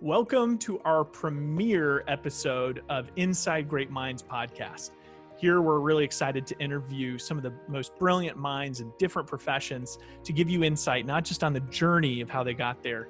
Welcome to our premiere episode of Inside Great Minds podcast. Here, we're really excited to interview some of the most brilliant minds in different professions to give you insight, not just on the journey of how they got there,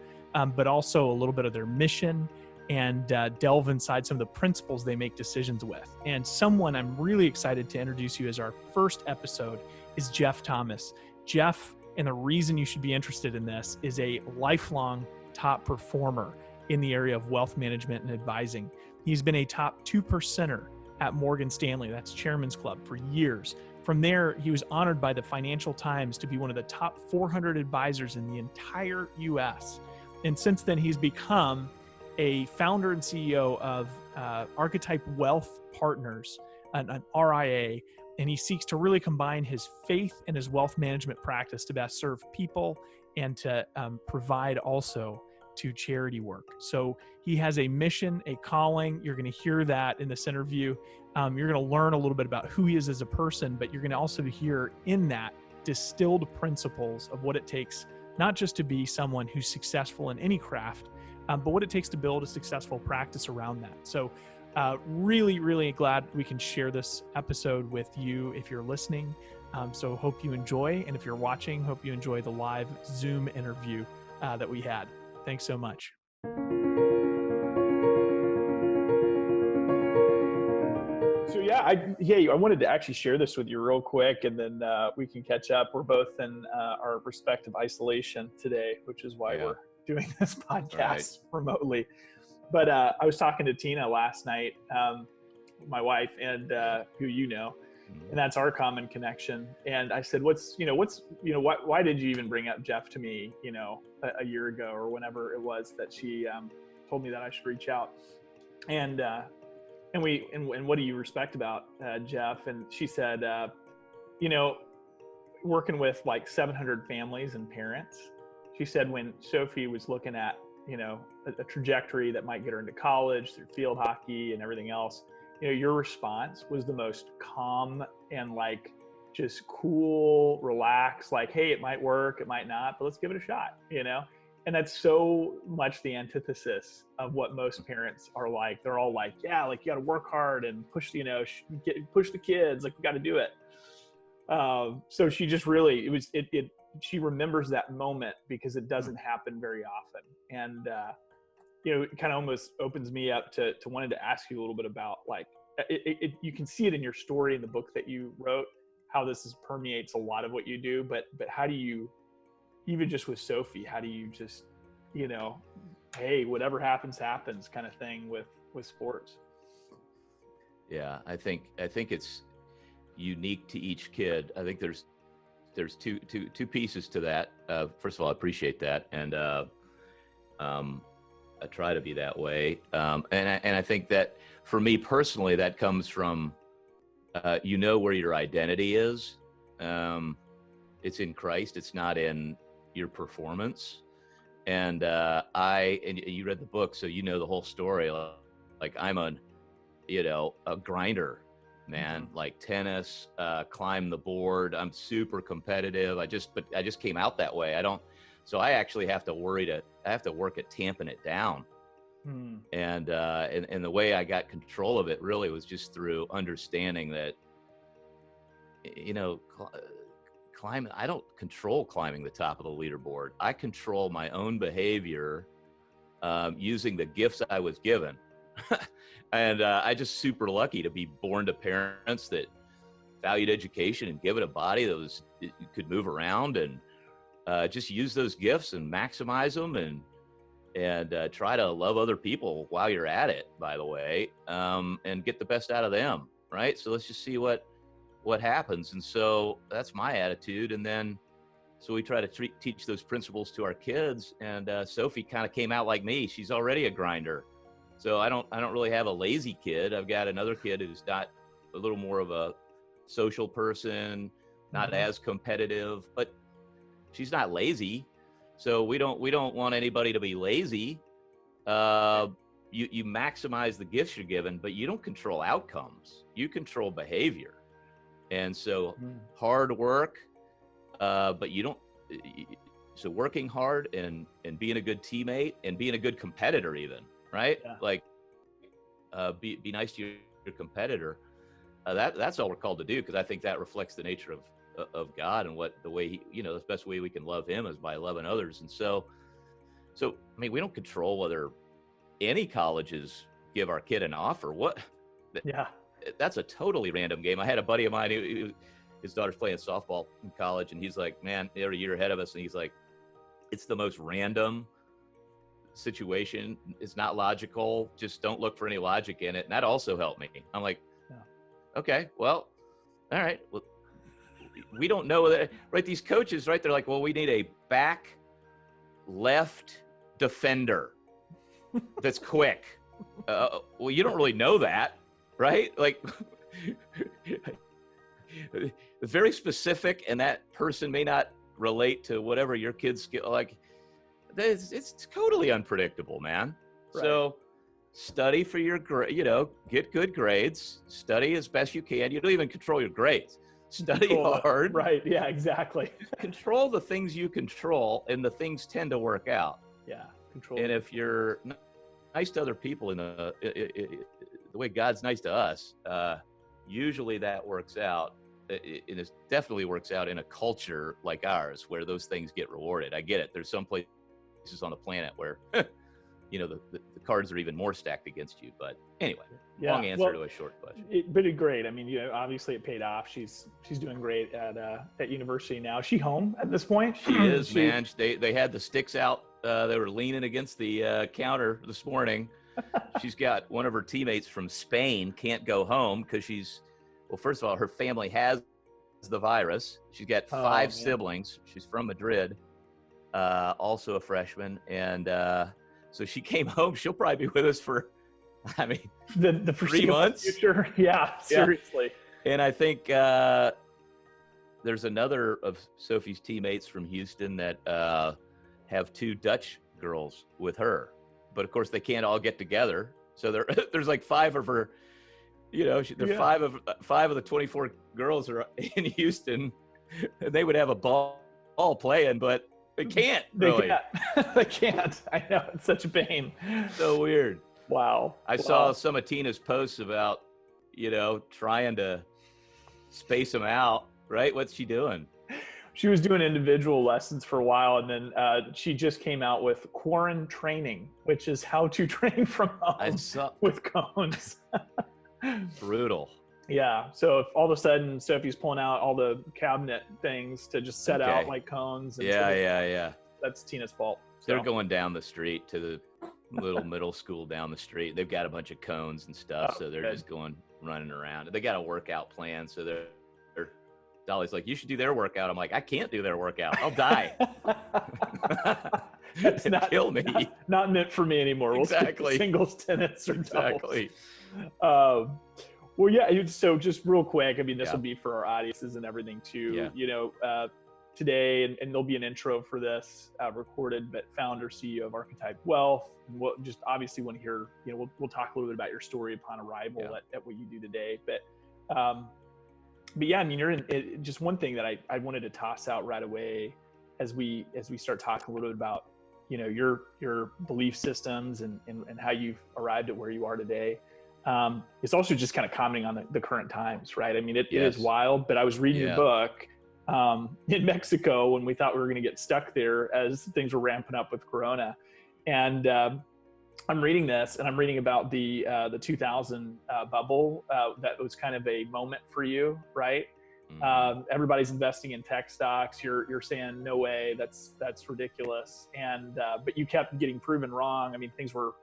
but also a little bit of their mission and delve inside some of the principles they make decisions with. And someone I'm really excited to introduce you as our first episode is Jeff Thomas. Jeff, and the reason you should be interested in this, is a lifelong top performer in the area of wealth management and advising. He's been a top 2%er at Morgan Stanley, that's Chairman's Club, for years. From there, he was honored by the Financial Times to be one of the top 400 advisors in the entire US. And since then, he's become a founder and CEO of Archetype Wealth Partners, an RIA, and he seeks to really combine his faith and his wealth management practice to best serve people and to provide also to charity work. So he has a mission, a calling. You're going to hear that in this interview. You're going to learn a little bit about who he is as a person, but you're going to also hear in that distilled principles of what it takes, not just to be someone who's successful in any craft, but what it takes to build a successful practice around that. So really, really glad we can share this episode with you if you're listening. So hope you enjoy. And if you're watching, hope you enjoy the live Zoom interview that we had. Thanks so much. So I wanted to actually share this with you real quick, and then we can catch up. We're both in our respective isolation today, which is why we're doing this podcast remotely. But I was talking to Tina last night, my wife, and who you know, and that's our common connection. And I said, why did you even bring up Jeff to me, a year ago or whenever it was that she told me that I should reach out. And what do you respect about Jeff? And she said, working with like 700 families and parents, she said when Sophie was looking at, a trajectory that might get her into college through field hockey and everything else, your response was the most calm and like just cool, relaxed, like, hey, it might work, it might not, but let's give it a shot, And that's so much the antithesis of what most parents are like. They're all like, yeah, like you got to work hard and push, push the kids, like we got to do it. So she just really, she remembers that moment because it doesn't happen very often. And, it kind of almost opens me up to wanting to ask you a little bit about like, you can see it in your story in the book that you wrote, how this permeates a lot of what you do, but how do you, even just with Sophie, how do you just, hey, whatever happens kind of thing with sports? Yeah, I think it's unique to each kid. I think there's two pieces to that. First of all, I appreciate that, and I try to be that way. And I think that for me personally, that comes from where your identity is. It's in Christ. It's not in your performance. And you read the book, so the whole story. Like I'm a grinder, man. Mm-hmm. Like tennis, climb the board. I'm super competitive. I just came out that way. So I actually have to work at tamping it down. Mm. And the way I got control of it really was just through understanding that, climbing, I don't control climbing the top of the leaderboard. I control my own behavior using the gifts I was given. And I just super lucky to be born to parents that valued education and give it a body that could move around and just use those gifts and maximize them and try to love other people while you're at it, by the way, and get the best out of them, right? So let's just see what happens. And so that's my attitude. And then, so we try to teach those principles to our kids. And Sophie kind of came out like me. She's already a grinder. So I don't really have a lazy kid. I've got another kid who's got a little more of a social person, not as competitive, but she's not lazy. So we don't want anybody to be lazy. You maximize the gifts you're given, but you don't control outcomes. You control behavior. And so hard work, but you don't, so working hard and being a good teammate and being a good competitor even, right? Yeah. Like, be nice to your competitor. That's all we're called to do, because I think that reflects the nature of God, and the way he, the best way we can love him is by loving others. And so I mean, we don't control whether any colleges give our kid an offer. Yeah. That's a totally random game. I had a buddy of mine his daughter's playing softball in college, and he's like, man, they're a year ahead of us, and he's like, it's the most random situation. It's not logical. Just don't look for any logic in it. And that also helped me. I'm like, Yeah. Okay, well, all right. Well, we don't know that, right? These coaches, right? They're like, well, we need a back left defender that's quick. Well, you don't really know that, right? Like, it's very specific, and that person may not relate to whatever your kid's skill. Like, it's totally unpredictable, man. Right. So study for your get good grades, study as best you can. You don't even control your grades. Study hard. Right. Yeah, exactly. Control the things you control, and the things tend to work out. Yeah. Control. And if you're nice to other people in the way God's nice to us, usually that works out. It definitely works out in a culture like ours, where those things get rewarded. I get it. There's some places on the planet where the cards are even more stacked against you. But anyway, long answer to a short question. But it's great. I mean, obviously it paid off. She's doing great at university now. Is she home at this point? She is, man. They had the sticks out. They were leaning against the counter this morning. She's got one of her teammates from Spain can't go home because well, first of all, her family has the virus. She's got 5 siblings. She's from Madrid, also a freshman. And so she came home. She'll probably be with us for, I mean, the 3 months. Future. Yeah, seriously. Yeah. And I think there's another of Sophie's teammates from Houston that have 2 Dutch girls with her. But of course, they can't all get together. So there's like 5 of her. Five of the 24 girls are in Houston, and they would have a ball playing, but they can't. Really. They can't. I know, it's such a pain. So weird. Wow. I saw some of Tina's posts about, trying to space them out. Right? What's she doing? She was doing individual lessons for a while, and then she just came out with quarantine training, which is how to train from home with cones. Brutal. Yeah. So if all of a sudden Sophie's pulling out all the cabinet things to just set out like cones. And yeah. That's Tina's fault. So. They're going down the street to the little middle school down the street. They've got a bunch of cones and stuff. So they're just running around. They got a workout plan. So Dolly's like, you should do their workout. I'm like, I can't do their workout. I'll die. It's kill me. Not meant for me anymore. Exactly. We'll singles, tennis, or doubles. Exactly. Well, yeah. So just real quick, I mean, this will be for our audiences and everything too. Yeah. Today, and there'll be an intro for this recorded, but founder, CEO of Archetype Wealth. And we'll just obviously want to hear, we'll talk a little bit about your story upon arrival at what you do today. But yeah, I mean, you're in just one thing that I wanted to toss out right away as we start talking a little bit about, your belief systems and how you've arrived at where you are today. It's also just kind of commenting on the current times, right? I mean, it is wild, but I was reading your book in Mexico when we thought we were going to get stuck there as things were ramping up with Corona. And I'm reading this, and I'm reading about the 2000 bubble that was kind of a moment for you, right? Everybody's investing in tech stocks. You're saying no way, that's ridiculous, and but you kept getting proven wrong. I mean, things were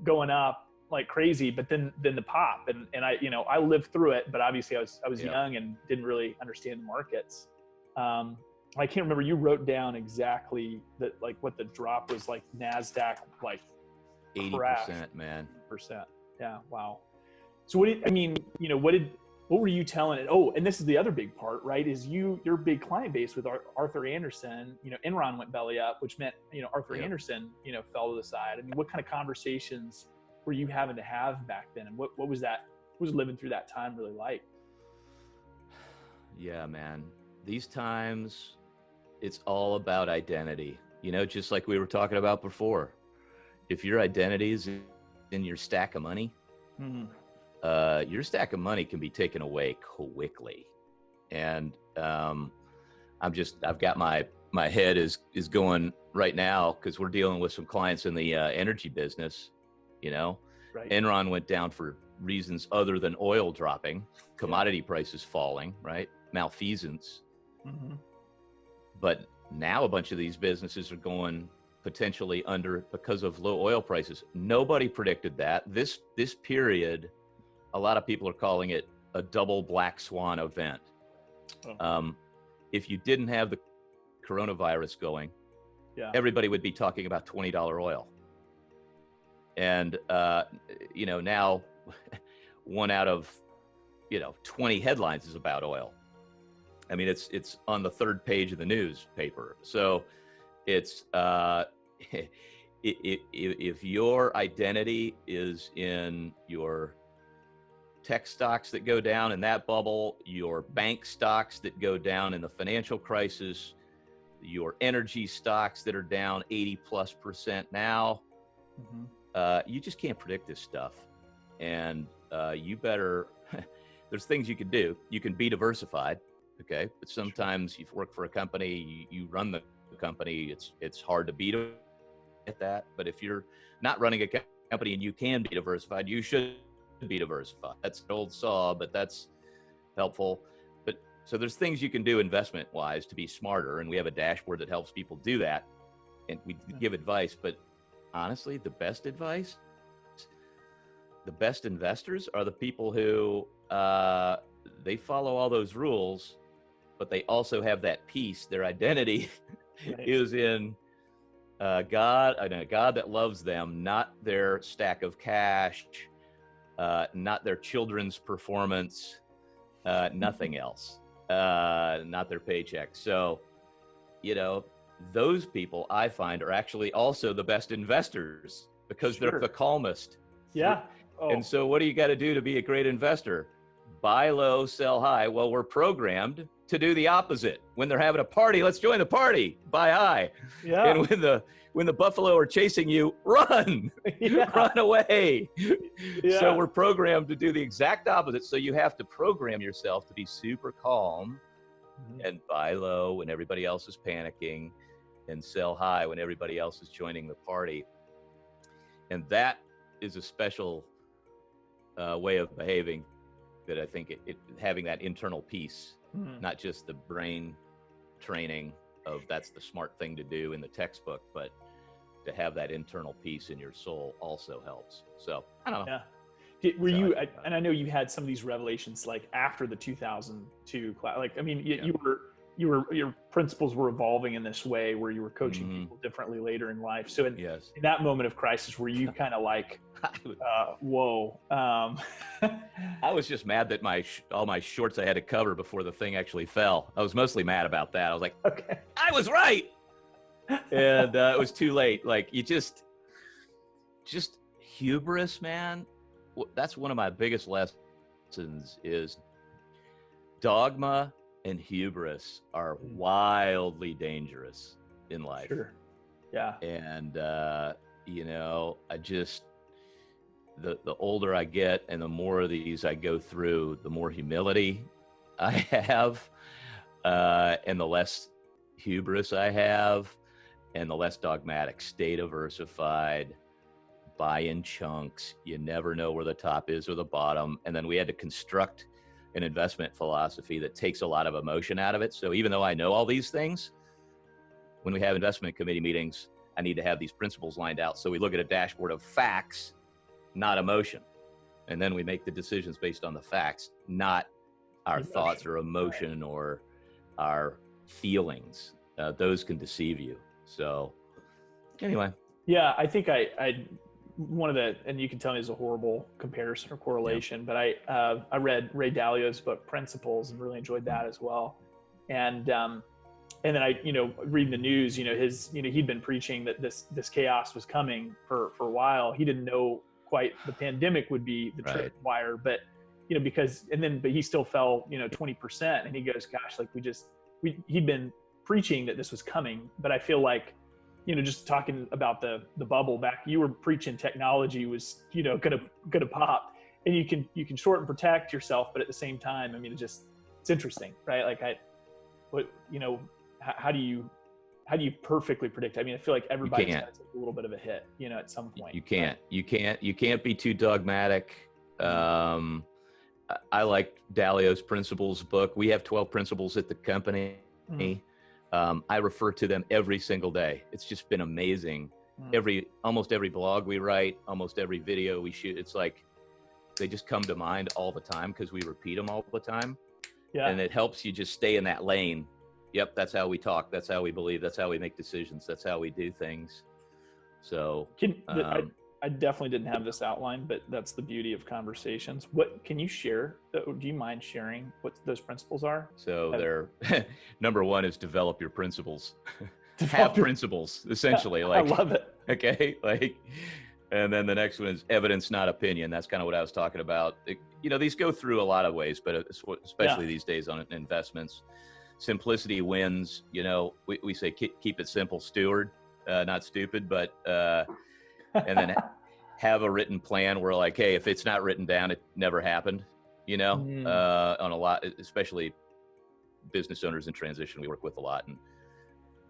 going up like crazy, but then the pop, and I lived through it, but obviously I was young and didn't really understand the markets. I can't remember. You wrote down exactly that, like what the drop was, like NASDAQ, like 80%, man. Percent. Yeah. Wow. So what were you telling it? Oh, and this is the other big part, right? Is your big client base with Arthur Andersen, Enron went belly up, which meant, Arthur Andersen, fell to the side. I mean, what kind of conversations were you having to have back then? And what was living through that time really like? Yeah, man. These times, it's all about identity. Just like we were talking about before. If your identity is in your stack of money, your stack of money can be taken away quickly. And I've got my head is going right now because we're dealing with some clients in the energy business. Right. Enron went down for reasons other than oil dropping, commodity prices falling, right? Malfeasance. But now a bunch of these businesses are going potentially under because of low oil prices. Nobody predicted that. This period, a lot of people are calling it a double black swan event. If you didn't have the coronavirus going, everybody would be talking about $20 oil. And, now one out of, 20 headlines is about oil. I mean, it's on the third page of the newspaper. So it's, if your identity is in your tech stocks that go down in that bubble, your bank stocks that go down in the financial crisis, your energy stocks that are down 80+% now, you just can't predict this stuff. And you better, there's things you can do. You can be diversified, okay? But sometimes you work for a company, you run the company, it's hard to beat at that. But if you're not running a company and you can be diversified, you should be diversified. That's an old saw, but that's helpful. But so there's things you can do investment wise to be smarter, and we have a dashboard that helps people do that, and we give advice. But honestly, the best advice, the best investors are the people who they follow all those rules, but they also have that peace. Their identity is in God, a God that loves them, not their stack of cash, not their children's performance, nothing else, not their paycheck. So, those people I find are actually also the best investors because they're the calmest. Yeah. And so what do you got to do to be a great investor? Buy low, sell high. Well, we're programmed to do the opposite. When they're having a party, let's join the party, buy high. Yeah. And when the buffalo are chasing you, run, run away. Yeah. So we're programmed to do the exact opposite. So you have to program yourself to be super calm and buy low when everybody else is panicking and sell high when everybody else is joining the party. And that is a special way of behaving that I think it having that internal peace, not just the brain training of that's the smart thing to do in the textbook, but to have that internal peace in your soul also helps. So I don't know. Yeah. Were you, and I know you had some of these revelations like after the 2002 class, like, I mean, your principles were evolving in this way where you were coaching people differently later in life. So in that moment of crisis, were you kind of like, whoa. I was just mad that all my shorts I had to cover before the thing actually fell. I was mostly mad about that. I was like, okay, I was right. And it was too late. Like you just hubris, man. That's one of my biggest lessons is dogma and hubris are wildly dangerous in life. Sure. Yeah. And, I just, the older I get and the more of these I go through, the more humility I have, and the less hubris I have, and the less dogmatic. Stay diversified, buy in chunks. You never know where the top is or the bottom. And then we had to construct an investment philosophy that takes a lot of emotion out of it. So even though I know all these things, when we have investment committee meetings, I need to have these principles lined out. So we look at a dashboard of facts, not emotion. And then we make the decisions based on the facts, not our thoughts or emotion or our feelings. Those can deceive you. So anyway. Yeah, I think one of the, and you can tell me it's a horrible comparison or correlation, but I read Ray Dalio's book Principles and really enjoyed that as well. And then I, reading the news, he'd been preaching that this chaos was coming for a while. He didn't know quite the pandemic would be the tripwire, but but he still fell 20%, and he goes, gosh, like he'd been preaching that this was coming, but I feel like, just talking about the bubble back, you were preaching technology was, gonna pop, and you can short and protect yourself, but at the same time, I mean, it's interesting, right? Like how do you perfectly predict? I mean, I feel like everybody's got to take a little bit of a hit, at some point. You can't be too dogmatic. I like Dalio's Principles book. We have 12 principles at the company. I refer to them every single day. It's just been amazing. Almost every blog we write, almost every video we shoot, it's like they just come to mind all the time because we repeat them all the time. Yeah. And it helps you just stay in that lane. Yep, that's how we talk. That's how we believe. That's how we make decisions. That's how we do things. So I definitely didn't have this outline, but that's the beauty of conversations. What can you share? Do you mind sharing what those principles are? So they're number one is develop your principles. Have principles, essentially. Like, I love it. Okay, and then the next one is evidence, not opinion. That's kind of what I was talking about. These go through a lot of ways, but especially these days on investments, simplicity wins. We say keep it simple, steward, not stupid, but and then have a written plan where, like, hey, if it's not written down, it never happened. On a lot, especially business owners in transition, we work with a lot, and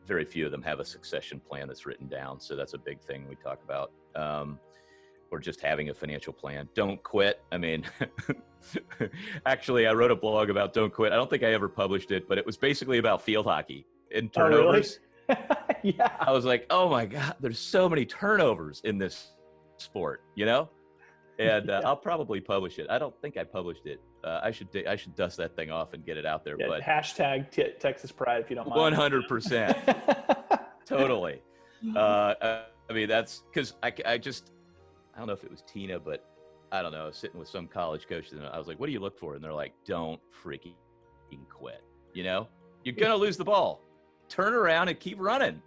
very few of them have a succession plan that's written down. So that's a big thing we talk about. Or just having a financial plan. Don't quit. I mean, actually, I wrote a blog about don't quit. I don't think I ever published it, but it was basically about field hockey and turnovers. Oh, really? Yeah. I was like, oh my God, there's so many turnovers in this sport, And I'll probably publish it. I don't think I published it. I should dust that thing off and get it out there. Yeah, but hashtag Texas Pride, if you don't mind. 100%. Totally. I mean, that's because I don't know if it was Tina, but I don't know, sitting with some college coach, and I was like, what do you look for? And they're like, don't freaking quit. You're going to lose the ball. Turn around and keep running.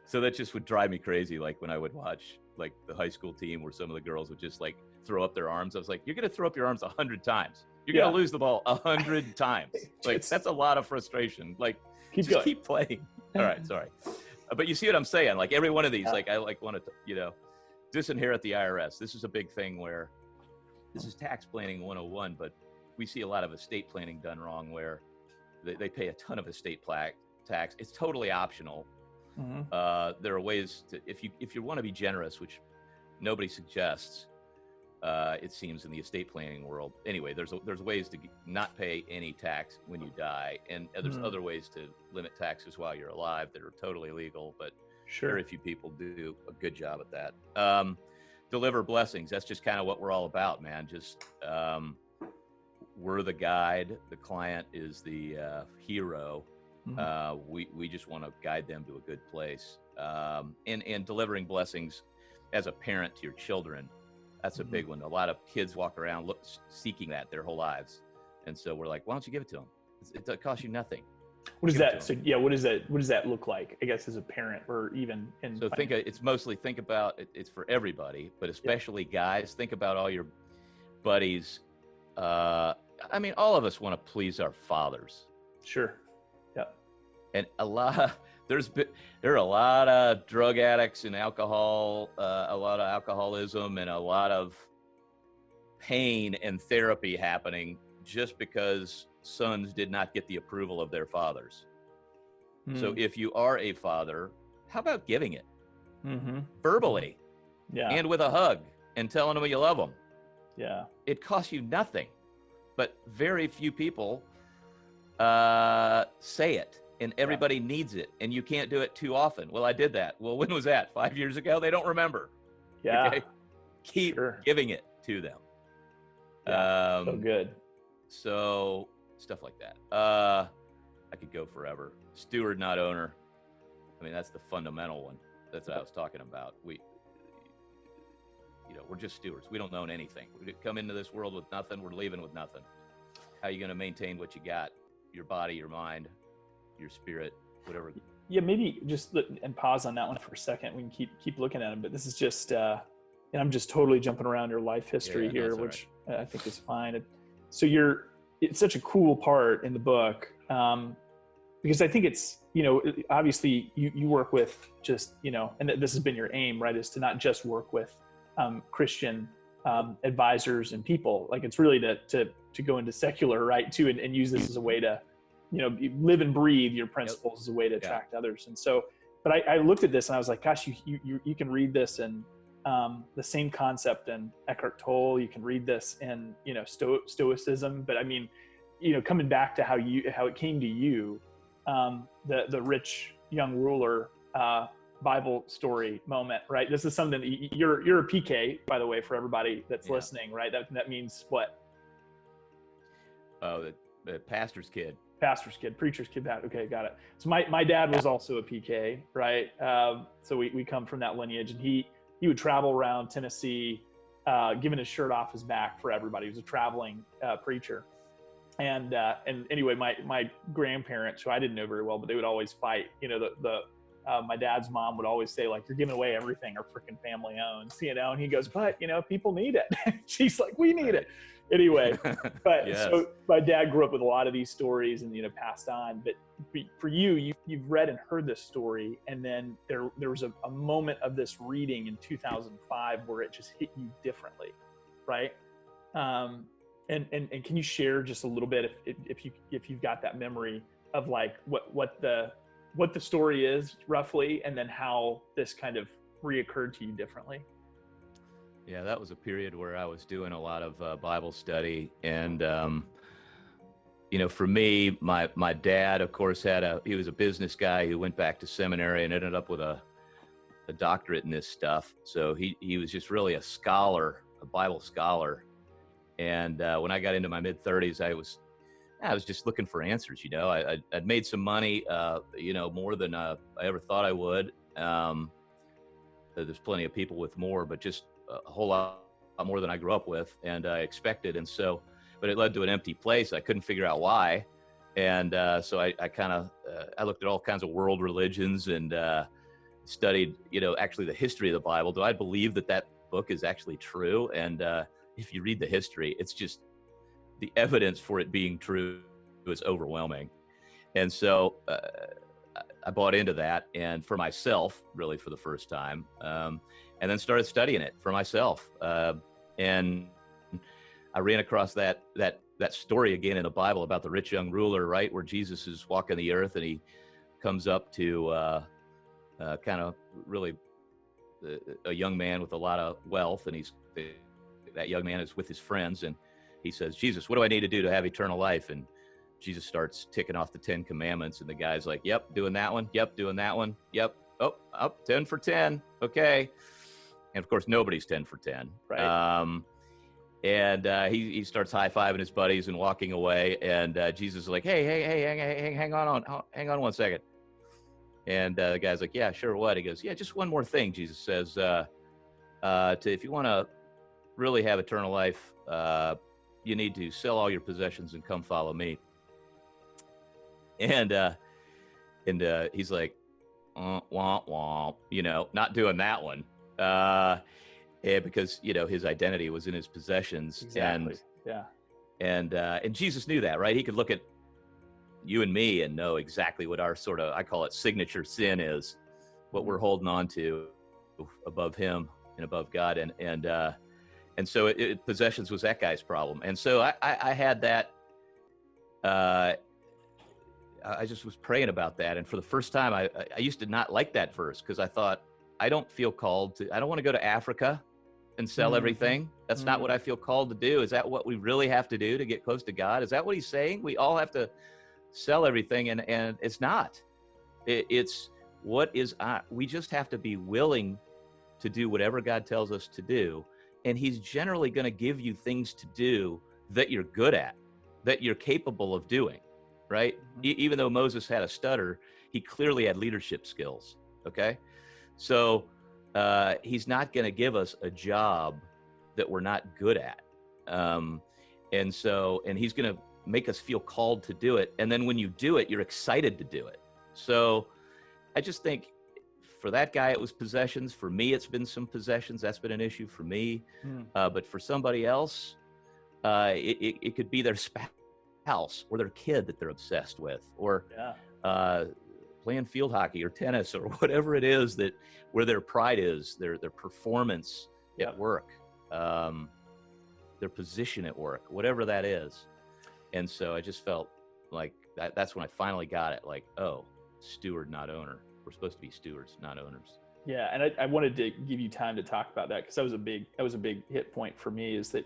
So that just would drive me crazy. Like when I would watch like the high school team where some of the girls would just like throw up their arms. I was like, you're going to throw up your arms 100 times. You're going to lose the ball 100 times. Like that's a lot of frustration. Like keep playing. All right. Sorry. But you see what I'm saying? Like every one of these, like I want to, disinherit the IRS. This is a big thing where this is tax planning 101, but we see a lot of estate planning done wrong where they pay a ton of estate tax. It's totally optional. There are ways to, if you want to be generous, which nobody suggests, it seems in the estate planning world. Anyway, there's ways to not pay any tax when you die, and there's other ways to limit taxes while you're alive that are totally legal, but very few people do a good job at that. Deliver blessings. That's just kind of what we're all about, man. Just we're the guide. The client is the hero. We just want to guide them to a good place. And delivering blessings as a parent to your children. That's a big one. A lot of kids walk around seeking that their whole lives. And so we're like, why don't you give it to them? It costs you nothing. What is that? So yeah, what does that look like, I guess, as a parent or even in it's mostly think about it's for everybody, but especially guys, think about all your buddies. I mean, all of us want to please our fathers. Sure. Yeah. And there are a lot of drug addicts and alcohol, a lot of alcoholism and a lot of pain and therapy happening just because sons did not get the approval of their fathers. So if you are a father, how about giving it verbally and with a hug and telling them you love them? Yeah. It costs you nothing, but very few people say it, and everybody needs it, and you can't do it too often. Well, I did that. Well, when was that? 5 years ago? They don't remember. Yeah. Okay? Keep giving it to them. Yeah. So good. So stuff like that. I could go forever. Steward, not owner. I mean, that's the fundamental one. That's what I was talking about. We're just stewards. We don't own anything. We come into this world with nothing. We're leaving with nothing. How are you going to maintain what you got? Your body, your mind, your spirit, whatever. Yeah, maybe just and pause on that one for a second. We can keep looking at them, but this is just, and I'm just totally jumping around your life history here, which I think is fine. So it's such a cool part in the book. because I think it's, obviously you work with just, and this has been your aim, right, is to not just work with Christian advisors and people. Like, it's really to go into secular, right, too, and use this as a way to, live and breathe your principles as a way to attract others. And so, but I looked at this and I was like, gosh, you can read this in the same concept in Eckhart Tolle. You can read this in, Stoicism. But I mean, coming back to how it came to you, the rich young ruler Bible story moment, right? This is something that you're a PK, by the way, for everybody that's listening, right? That means what? Oh, the pastor's kid. Pastor's kid, preacher's kid. Okay, got it. So my dad was also a PK, right? So we come from that lineage, and he would travel around Tennessee, giving his shirt off his back for everybody. He was a traveling preacher. And anyway, my grandparents, who I didn't know very well, but they would always fight. My dad's mom would always say, like, you're giving away everything our freaking family owns, and he goes, but people need it. She's like, we need it. Anyway, but yes. So my dad grew up with a lot of these stories and, passed on, but for you've read and heard this story. And then there was a moment of this reading in 2005 where it just hit you differently. Right. And can you share just a little bit if you've got that memory of like what the story is roughly, and then how this kind of reoccurred to you differently? Yeah, that was a period where I was doing a lot of Bible study, and for me, my dad, of course, he was a business guy who went back to seminary and ended up with a doctorate in this stuff. So he was just really a scholar, a Bible scholar. And when I got into my mid-30s, I was just looking for answers. I'd made some money, more than I ever thought I would. There's plenty of people with more, but just a whole lot more than I grew up with and I expected. And so, but it led to an empty place. I couldn't figure out why. And so I kind of, I looked at all kinds of world religions and studied, actually the history of the Bible. Do I believe that book is actually true? And if you read the history, it's just the evidence for it being true is overwhelming. And so I bought into that, and for myself, really for the first time, and then started studying it for myself. And I ran across that story again in the Bible about the rich young ruler, right, where Jesus is walking the earth, and he comes up to kind of really a young man with a lot of wealth, and that young man is with his friends, and he says, Jesus, what do I need to do to have eternal life? And Jesus starts ticking off the 10 commandments, and the guy's like, yep, doing that one. Yep, doing that one. Yep. Oh, 10 for 10. Okay. And of course, nobody's 10 for 10. Right. And he starts high-fiving his buddies and walking away. And Jesus is like, hey, hang on 1 second. And the guy's like, yeah, sure, what? He goes, yeah, just one more thing. Jesus says, if you want to really have eternal life, you need to sell all your possessions and come follow me. And he's like, womp womp, not doing that one. Because his identity was in his possessions. Exactly. And Jesus knew that, right? He could look at you and me and know exactly what our sort of, I call it signature sin is, what we're holding on to above him and above God. And so possessions was that guy's problem. And so I had that, I just was praying about that. And for the first time, I used to not like that verse, because I thought, I don't feel called to, I don't want to go to Africa and sell everything. That's not what I feel called to do. Is that what we really have to do to get close to God? Is that what he's saying? We all have to sell everything, and it's not. It's what is, we just have to be willing to do whatever God tells us to do. And he's generally going to give you things to do that you're good at, that you're capable of doing, right? Even though Moses had a stutter, he clearly had leadership skills, okay? So he's not going to give us a job that we're not good at. And he's going to make us feel called to do it. And then when you do it, you're excited to do it. So I just think for that guy, it was possessions. For me, it's been some possessions. That's been an issue for me. But for somebody else, it could be their spouse or their kid that they're obsessed with, or playing field hockey or tennis or whatever it is that where their pride is, their performance at work, their position at work, whatever that is. And so I just felt like that's when I finally got it. Like, oh, steward, not owner. We're supposed to be stewards, not owners. Yeah, and I wanted to give you time to talk about that because that was a big hit point for me. Is that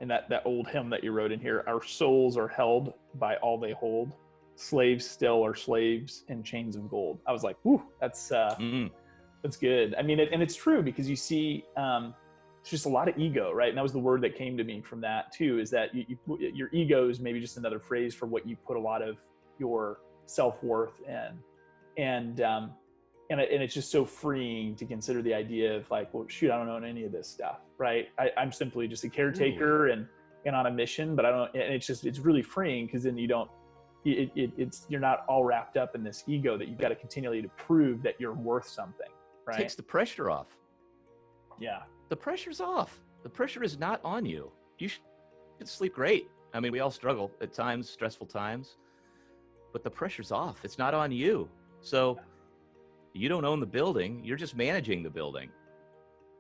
in that old hymn that you wrote in here, our souls are held by all they hold. Slaves still are slaves in chains of gold. I was like, whew, that's good. I mean, and it's true because you see, it's just a lot of ego, right? And that was the word that came to me from that too. Is that your ego is maybe just another phrase for what you put a lot of your self-worth in, and it's just so freeing to consider the idea of like, well, shoot, I don't own any of this stuff, right? I'm simply just a caretaker and on a mission, but I don't. And it's really freeing because then you don't. You're not all wrapped up in this ego that you've got to continually to prove that you're worth something, right? Takes the pressure off. Yeah. The pressure's off. The pressure is not on you. You should sleep great. I mean, we all struggle at times, stressful times, but the pressure's off. It's not on you. So you don't own the building. You're just managing the building.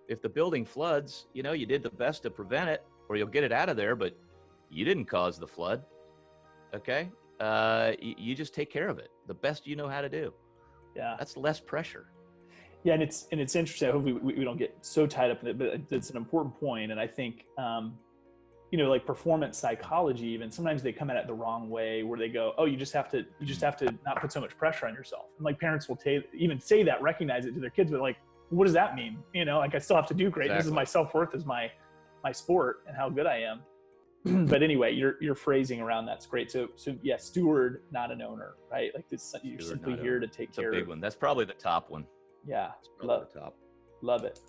If the building floods, you did the best to prevent it or you'll get it out of there, but you didn't cause the flood. Okay. You just take care of it the best you know how to do. Yeah. That's less pressure. Yeah. And it's interesting. I hope we don't get so tied up in it, but it's an important point. And I think, like performance psychology, even sometimes they come at it the wrong way where they go, oh, you just have to not put so much pressure on yourself. And like parents will even say that, recognize it to their kids, but like, what does that mean? Like I still have to do great. Exactly. This is my self-worth is my sport and how good I am. But anyway, your phrasing around that's great. So yeah, steward, not an owner, right? Like this, you're simply here to take care of. It's a big one. That's probably the top one. Yeah, love the top. Love it.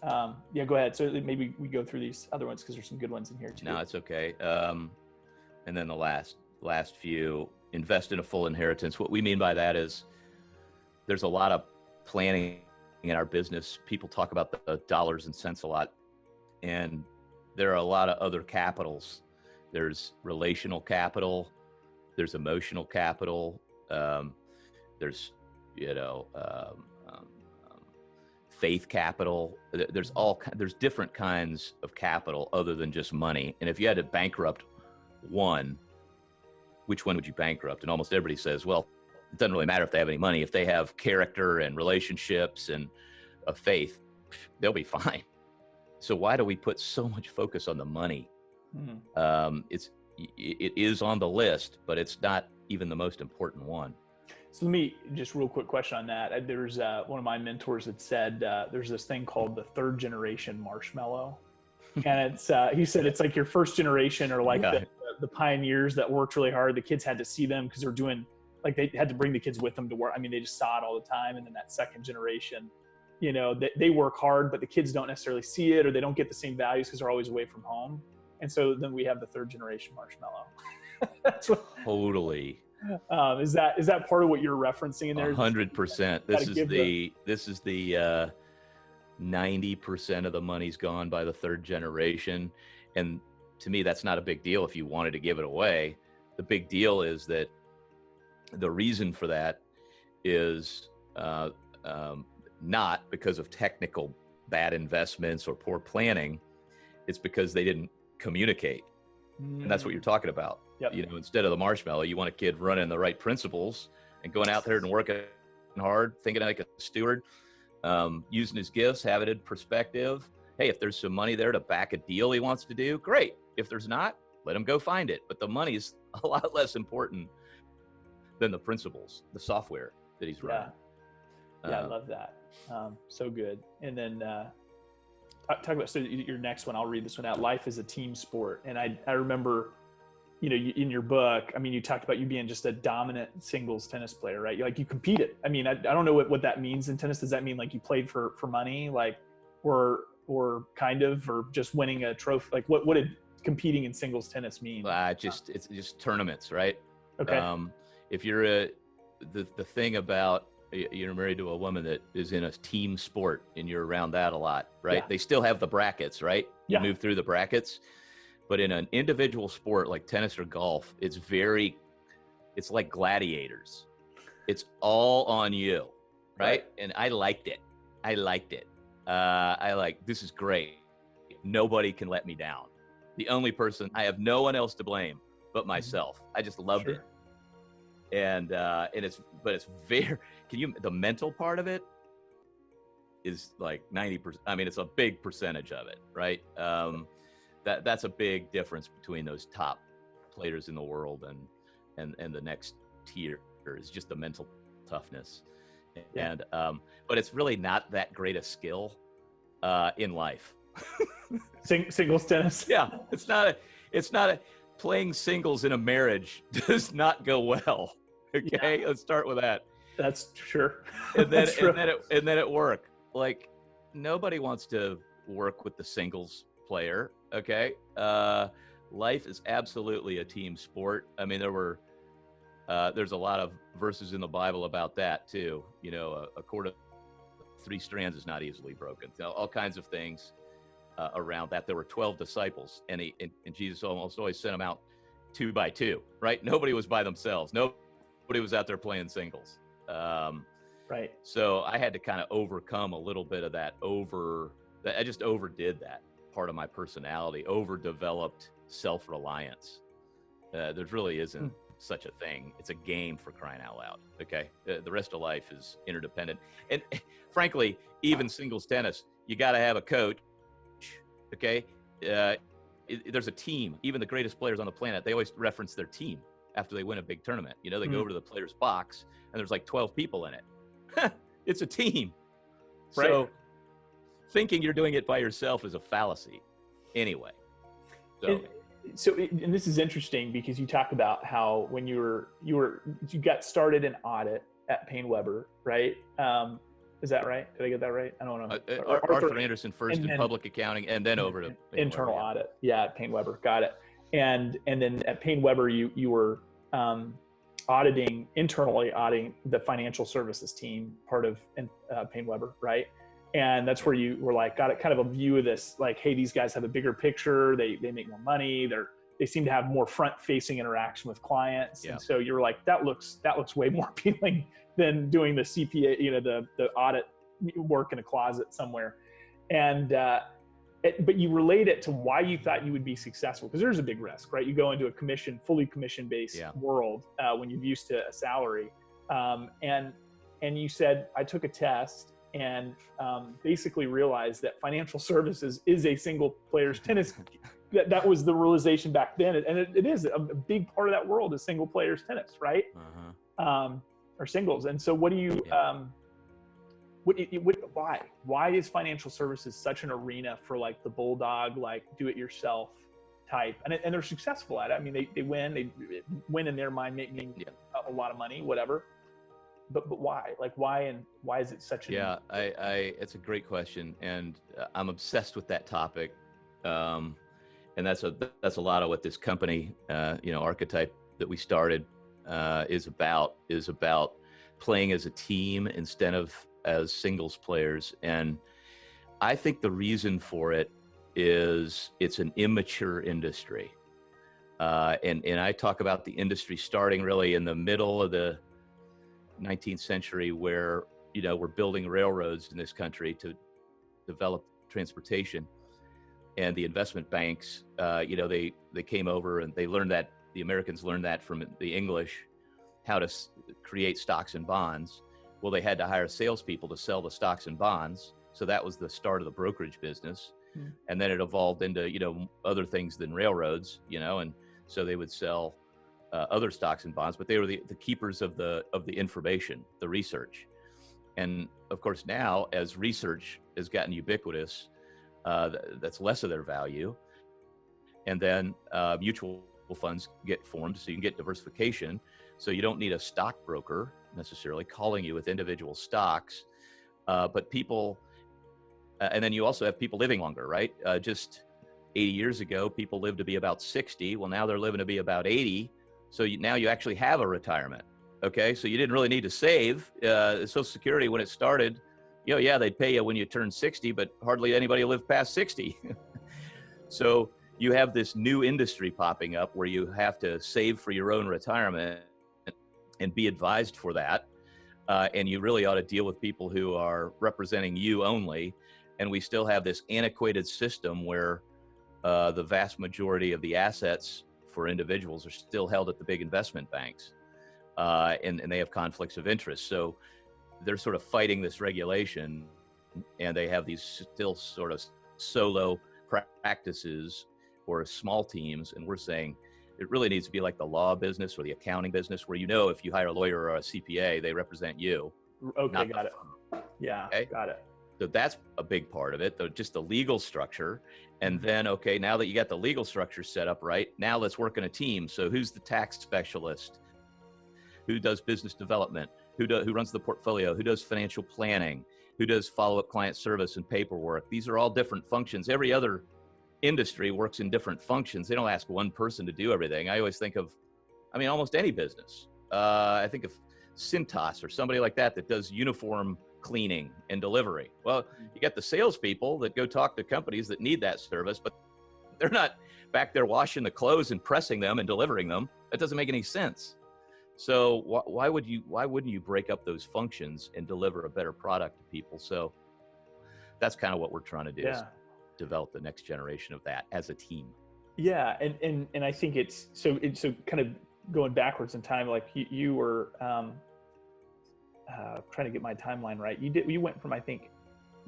Yeah, go ahead. So maybe we go through these other ones because there's some good ones in here too. No, it's okay. And then the last few, invest in a full inheritance. What we mean by that is there's a lot of planning in our business. People talk about the dollars and cents a lot, and there are a lot of other capitals. There's relational capital, there's emotional capital, there's, faith capital. There's different kinds of capital other than just money. And if you had to bankrupt one, which one would you bankrupt? And almost everybody says, well, it doesn't really matter if they have any money. If they have character and relationships and a faith, they'll be fine. So why do we put so much focus on the money? It is on the list, but it's not even the most important one. So let me just real quick question on that. There's one of my mentors that said there's this thing called the Third-Generation Marshmallow, and it's he said it's like your first generation or like the pioneers that worked really hard. The kids had to see them because they were doing like they had to bring the kids with them to work. I mean, they just saw it all the time. And then that second generation, they work hard, but the kids don't necessarily see it or they don't get the same values because they're always away from home. And so then we have the Third-Generation Marshmallow. That's what, totally. Is that part of what you're referencing in there? 100%. This is the 90% of the money's gone by the third generation. And to me, that's not a big deal if you wanted to give it away. The big deal is that the reason for that is not because of technical bad investments or poor planning. It's because they didn't communicate. And that's what you're talking about. Yep. Instead of the marshmallow, you want a kid running the right principles and going out there and working hard, thinking like a steward, using his gifts, having it in perspective. Hey, if there's some money there to back a deal he wants to do, great. If there's not, let him go find it. But the money's a lot less important than the principles, the software that he's running. Yeah, I love that. So good. And then talk about, so your next one, I'll read this one out. Life is a team sport. And I remember, in your book, I mean, you talked about you being just a dominant singles tennis player, right? You competed. I mean, I don't know what that means in tennis. Does that mean like you played for money, like, or kind of, or just winning a trophy? Like what did competing in singles tennis mean? It's just tournaments, right? Okay. If you're the thing about, you're married to a woman that is in a team sport and you're around that a lot, right? Yeah. They still have the brackets, right? You move through the brackets, but in an individual sport like tennis or golf, it's like gladiators. it's all on you, right? And I liked it. This is great. Nobody can let me down. The only person, I have no one else to blame but myself. I just loved it. And it's very, the mental part of it is like 90%. I mean, it's a big percentage of it, right? That's a big difference between those top players in the world and the next tier is just the mental toughness. And, but it's really not that great a skill in life. Singles tennis. Yeah. It's not a playing singles in a marriage does not go well. Okay. Let's start with that. That's sure. And then, and then at work, like nobody wants to work with the singles player. Okay. Life is absolutely a team sport. I mean, there's a lot of verses in the Bible about that too. You know, a cord of 3 strands is not easily broken. So all kinds of things around that. There were 12 disciples, and Jesus almost always sent them out 2 by 2. Right? Nobody was by themselves. Nobody was out there playing singles. Right. So I had to kind of overcome a little bit of that. I just overdid that part of my personality. Overdeveloped self-reliance. There really isn't such a thing. It's a game, for crying out loud. Okay. The rest of life is interdependent. And frankly, even singles tennis, you got to have a coach. Okay. There's a team. Even the greatest players on the planet, they always reference their team after they win a big tournament. You know, they go over to the player's box and there's like 12 people in it. It's a team. Right. So thinking you're doing it by yourself is a fallacy anyway. And this is interesting because you talk about how when you got started in audit at Paine-Webber, right? Is that right? Did I get that right? I don't know. Arthur Anderson first in public accounting, and then over to internal audit. Yeah, at Paine-Webber. Got it. And then at Paine-Webber, you were internally auditing the financial services team, part of Paine-Webber, right? And that's where you were like, got kind of a view of this, like, hey, these guys have a bigger picture. They make more money. They seem to have more front-facing interaction with clients. Yeah. And so you're like, that looks way more appealing than doing the CPA, you know, the audit work in a closet somewhere. And but you relate it to why you thought you would be successful, because there's a big risk, right? You go into a fully commission-based world when you're used to a salary, and you said, I took a test and basically realized that financial services is a single player's tennis. That was the realization back then, and it is a big part of that world is single players tennis, right? Or singles. And so, what do you? Why is financial services such an arena for like the bulldog, like do-it-yourself type? And they're successful at it. I mean, they win in their mind, making a lot of money, whatever. But why? Like why is it such a? It's a great question, and I'm obsessed with that topic. And that's a lot of what this company, Archetype that we started, is about playing as a team instead of as singles players. And I think the reason for it is it's an immature industry. And I talk about the industry starting really in the middle of the 19th century, where, we're building railroads in this country to develop transportation. And the investment banks, they came over and they learned that, the Americans learned that from the English, how to create stocks and bonds. Well, they had to hire salespeople to sell the stocks and bonds. So that was the start of the brokerage business. And then it evolved into, other things than railroads, and so they would sell other stocks and bonds, but they were the keepers of the information, the research. And of course, now as research has gotten ubiquitous, that's less of their value. And then mutual funds get formed, so you can get diversification. So you don't need a stockbroker necessarily calling you with individual stocks, but people, and then you also have people living longer, right? Just 80 years ago, people lived to be about 60. Well, now they're living to be about 80. So now you actually have a retirement. Okay, so you didn't really need to save. Social Security, when it started, they'd pay you when you turn 60, but hardly anybody lived past 60. So you have this new industry popping up where you have to save for your own retirement and be advised for that. and you really ought to deal with people who are representing you only. And we still have this antiquated system where the vast majority of the assets for individuals are still held at the big investment banks, and they have conflicts of interest. So they're sort of fighting this regulation, and they have these still sort of solo practices or small teams. And we're saying it really needs to be like the law business or the accounting business, where, if you hire a lawyer or a CPA, they represent you. Okay, got it. Yeah, okay? Got it. So that's a big part of it, just the legal structure. And then, okay, now that you got the legal structure set up right, now let's work in a team. So who's the tax specialist? Who does business development? Who runs the portfolio? Who does financial planning? Who does follow-up client service and paperwork? These are all different functions. Every other industry works in different functions. They don't ask one person to do everything. I always think of, almost any business. I think of Cintas or somebody like that does uniform cleaning and delivery. Well, you got the salespeople that go talk to companies that need that service, but they're not back there washing the clothes and pressing them and delivering them. That doesn't make any sense. So why wouldn't you break up those functions and deliver a better product to people? So that's kind of what we're trying to do, is develop the next generation of that as a team. Yeah. And I think it's so kind of going backwards in time, like you were, trying to get my timeline right. You went from, I think,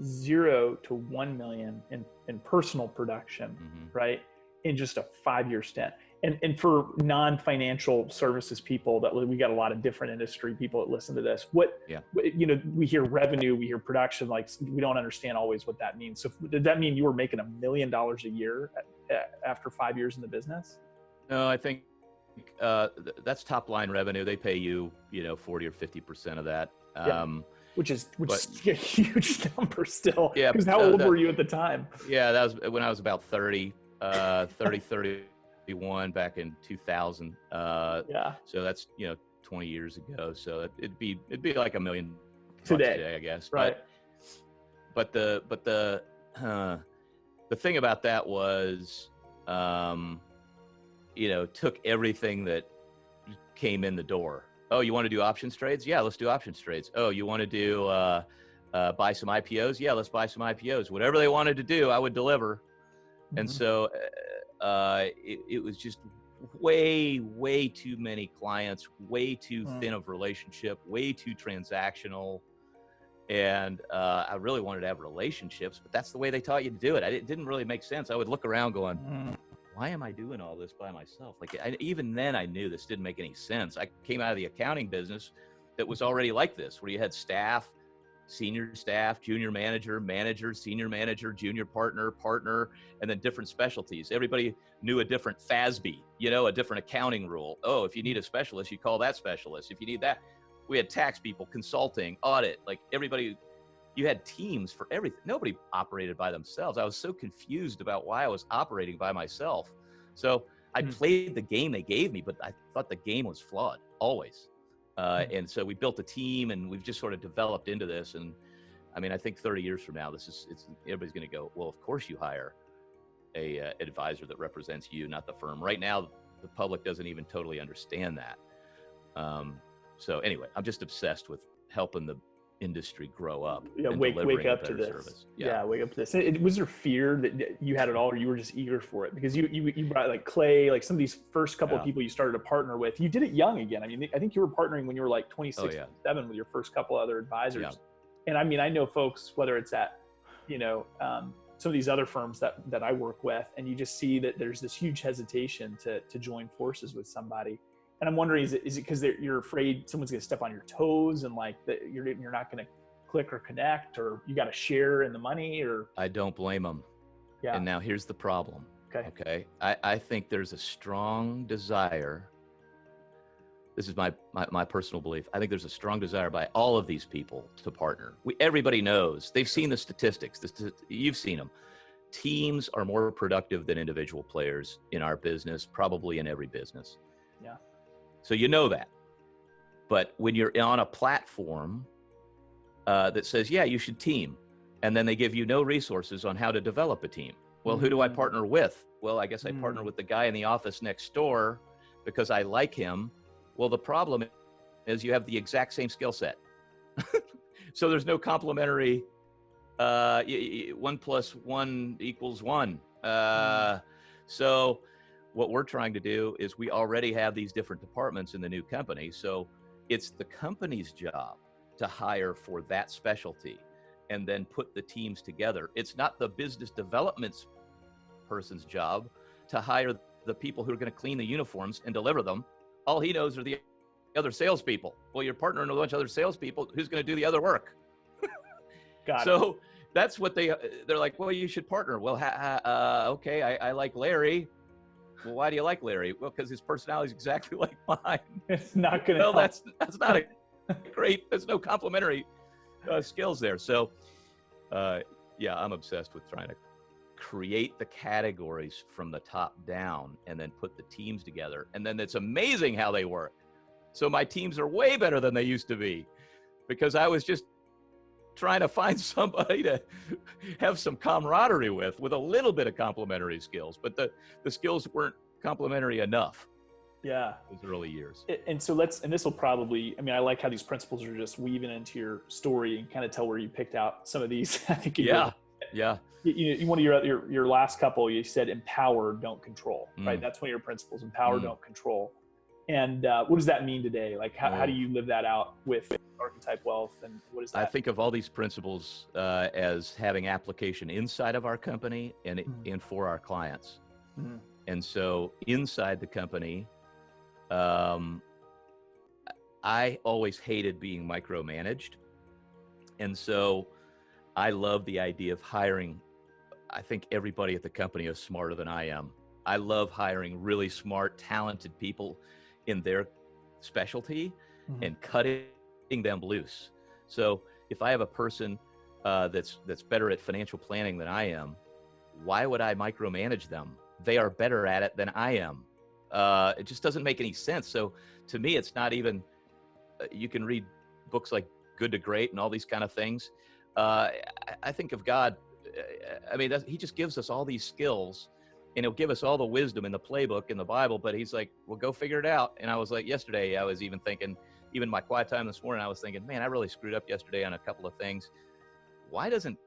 0 to 1 million in personal production, right? In just a 5-year stint. And for non-financial services people, that we got a lot of different industry people that listen to this. We hear revenue, we hear production, like we don't understand always what that means. So did that mean you were making $1 million a year after 5 years in the business? No, I think that's top line revenue. They pay you, 40 or 50% of that. Which is a huge number still. Yeah. Because how old were you at the time? Yeah, that was when I was about 31 back in 2000. So that's 20 years ago. So it'd be like $1 million today, I guess. Right. But the thing about that was, took everything that came in the door. Oh, you want to do options trades? Yeah, let's do options trades. Oh, you want to do buy some IPOs? Yeah, let's buy some IPOs. Whatever they wanted to do, I would deliver. And so it was just way too many clients, way too thin of relationship, way too transactional. And I really wanted to have relationships, but that's the way they taught you to do it. It didn't really make sense. I would look around going, why am I doing all this by myself? Even then I knew this didn't make any sense. I came out of the accounting business that was already like this, where you had staff, senior staff, junior manager, senior manager, junior partner, and then different specialties. Everybody knew a different FASB, a different accounting rule. Oh, if you need a specialist, you call that specialist. If you need that, we had tax people, consulting, audit, like everybody. You had teams for everything. Nobody operated by themselves. I was so confused about why I was operating by myself. So I played the game they gave me, but I thought the game was flawed, always. And so we built a team, and we've just sort of developed into this. And I think 30 years from now, everybody's going to go, well, of course you hire a advisor that represents you, not the firm. Right now, the public doesn't even totally understand that. So anyway, I'm just obsessed with helping the industry grow up. Wake up to this. Service. Wake up to this. Was there fear that you had it all, or you were just eager for it? Because you brought like Clay, like some of these first couple of people you started to partner with. You did it young again. I think you were partnering when you were like 26, 27 with your first couple other advisors. Yeah. And I know folks, whether it's at, some of these other firms that I work with, and you just see that there's this huge hesitation to join forces with somebody. And I'm wondering, is it because you're afraid someone's going to step on your toes, and like that you're not going to click or connect, or you got to share in the money? Or I don't blame them. Yeah. And now here's the problem. Okay. I think there's a strong desire. This is my personal belief. I think there's a strong desire by all of these people to partner. Everybody knows. They've seen the statistics. You've seen them. Teams are more productive than individual players in our business, probably in every business. Yeah. So you know that. But when you're on a platform that says, yeah, you should team, and then they give you no resources on how to develop a team. Well, who do I partner with? Well, I guess I partner with the guy in the office next door because I like him. Well, the problem is you have the exact same skill set. So there's no complementary 1 + 1 = 1. So what we're trying to do is we already have these different departments in the new company. So it's the company's job to hire for that specialty and then put the teams together. It's not the business development person's job to hire the people who are going to clean the uniforms and deliver them. All he knows are the other salespeople. Well, you're partnering with a bunch of other salespeople. Who's going to do the other work? Got it. So that's what they're like, well, you should partner. Well, okay, I like Larry. Well, why do you like Larry? Well, because his personality is exactly like mine. It's not going to Well, that's not a great, there's no complementary skills there. So, yeah, I'm obsessed with trying to create the categories from the top down and then put the teams together. And then it's amazing how they work. So my teams are way better than they used to be because I was just trying to find somebody to have some camaraderie with a little bit of complementary skills, but the skills weren't complementary enough. Yeah. Those early years. And so and this will probably, I mean, I like how these principles are just weaving into your story and kind of tell where you picked out some of these. I think Yeah. One of your last couple, you said empower, don't control, right? That's one of your principles, empower, don't control. And what does that mean today? Like how do you live that out with Archetype Wealth, and what is that? I think of all these principles as having application inside of our company and for our clients. And so inside the company, I always hated being micromanaged. And so I love the idea of hiring. I think everybody at the company is smarter than I am. I love hiring really smart, talented people in their specialty and cutting them loose. So if I have a person that's better at financial planning than I am, why would I micromanage them? They are better at it than I am. It just doesn't make any sense. So to me, it's not even, you can read books like Good to Great and all these kind of things. I think of God, I mean, he just gives us all these skills and he'll give us all the wisdom in the playbook in the Bible, but he's like, well, go figure it out. And I was like, yesterday, I was even thinking, even my quiet time this morning, I was thinking, man, I really screwed up yesterday on a couple of things. Why doesn't,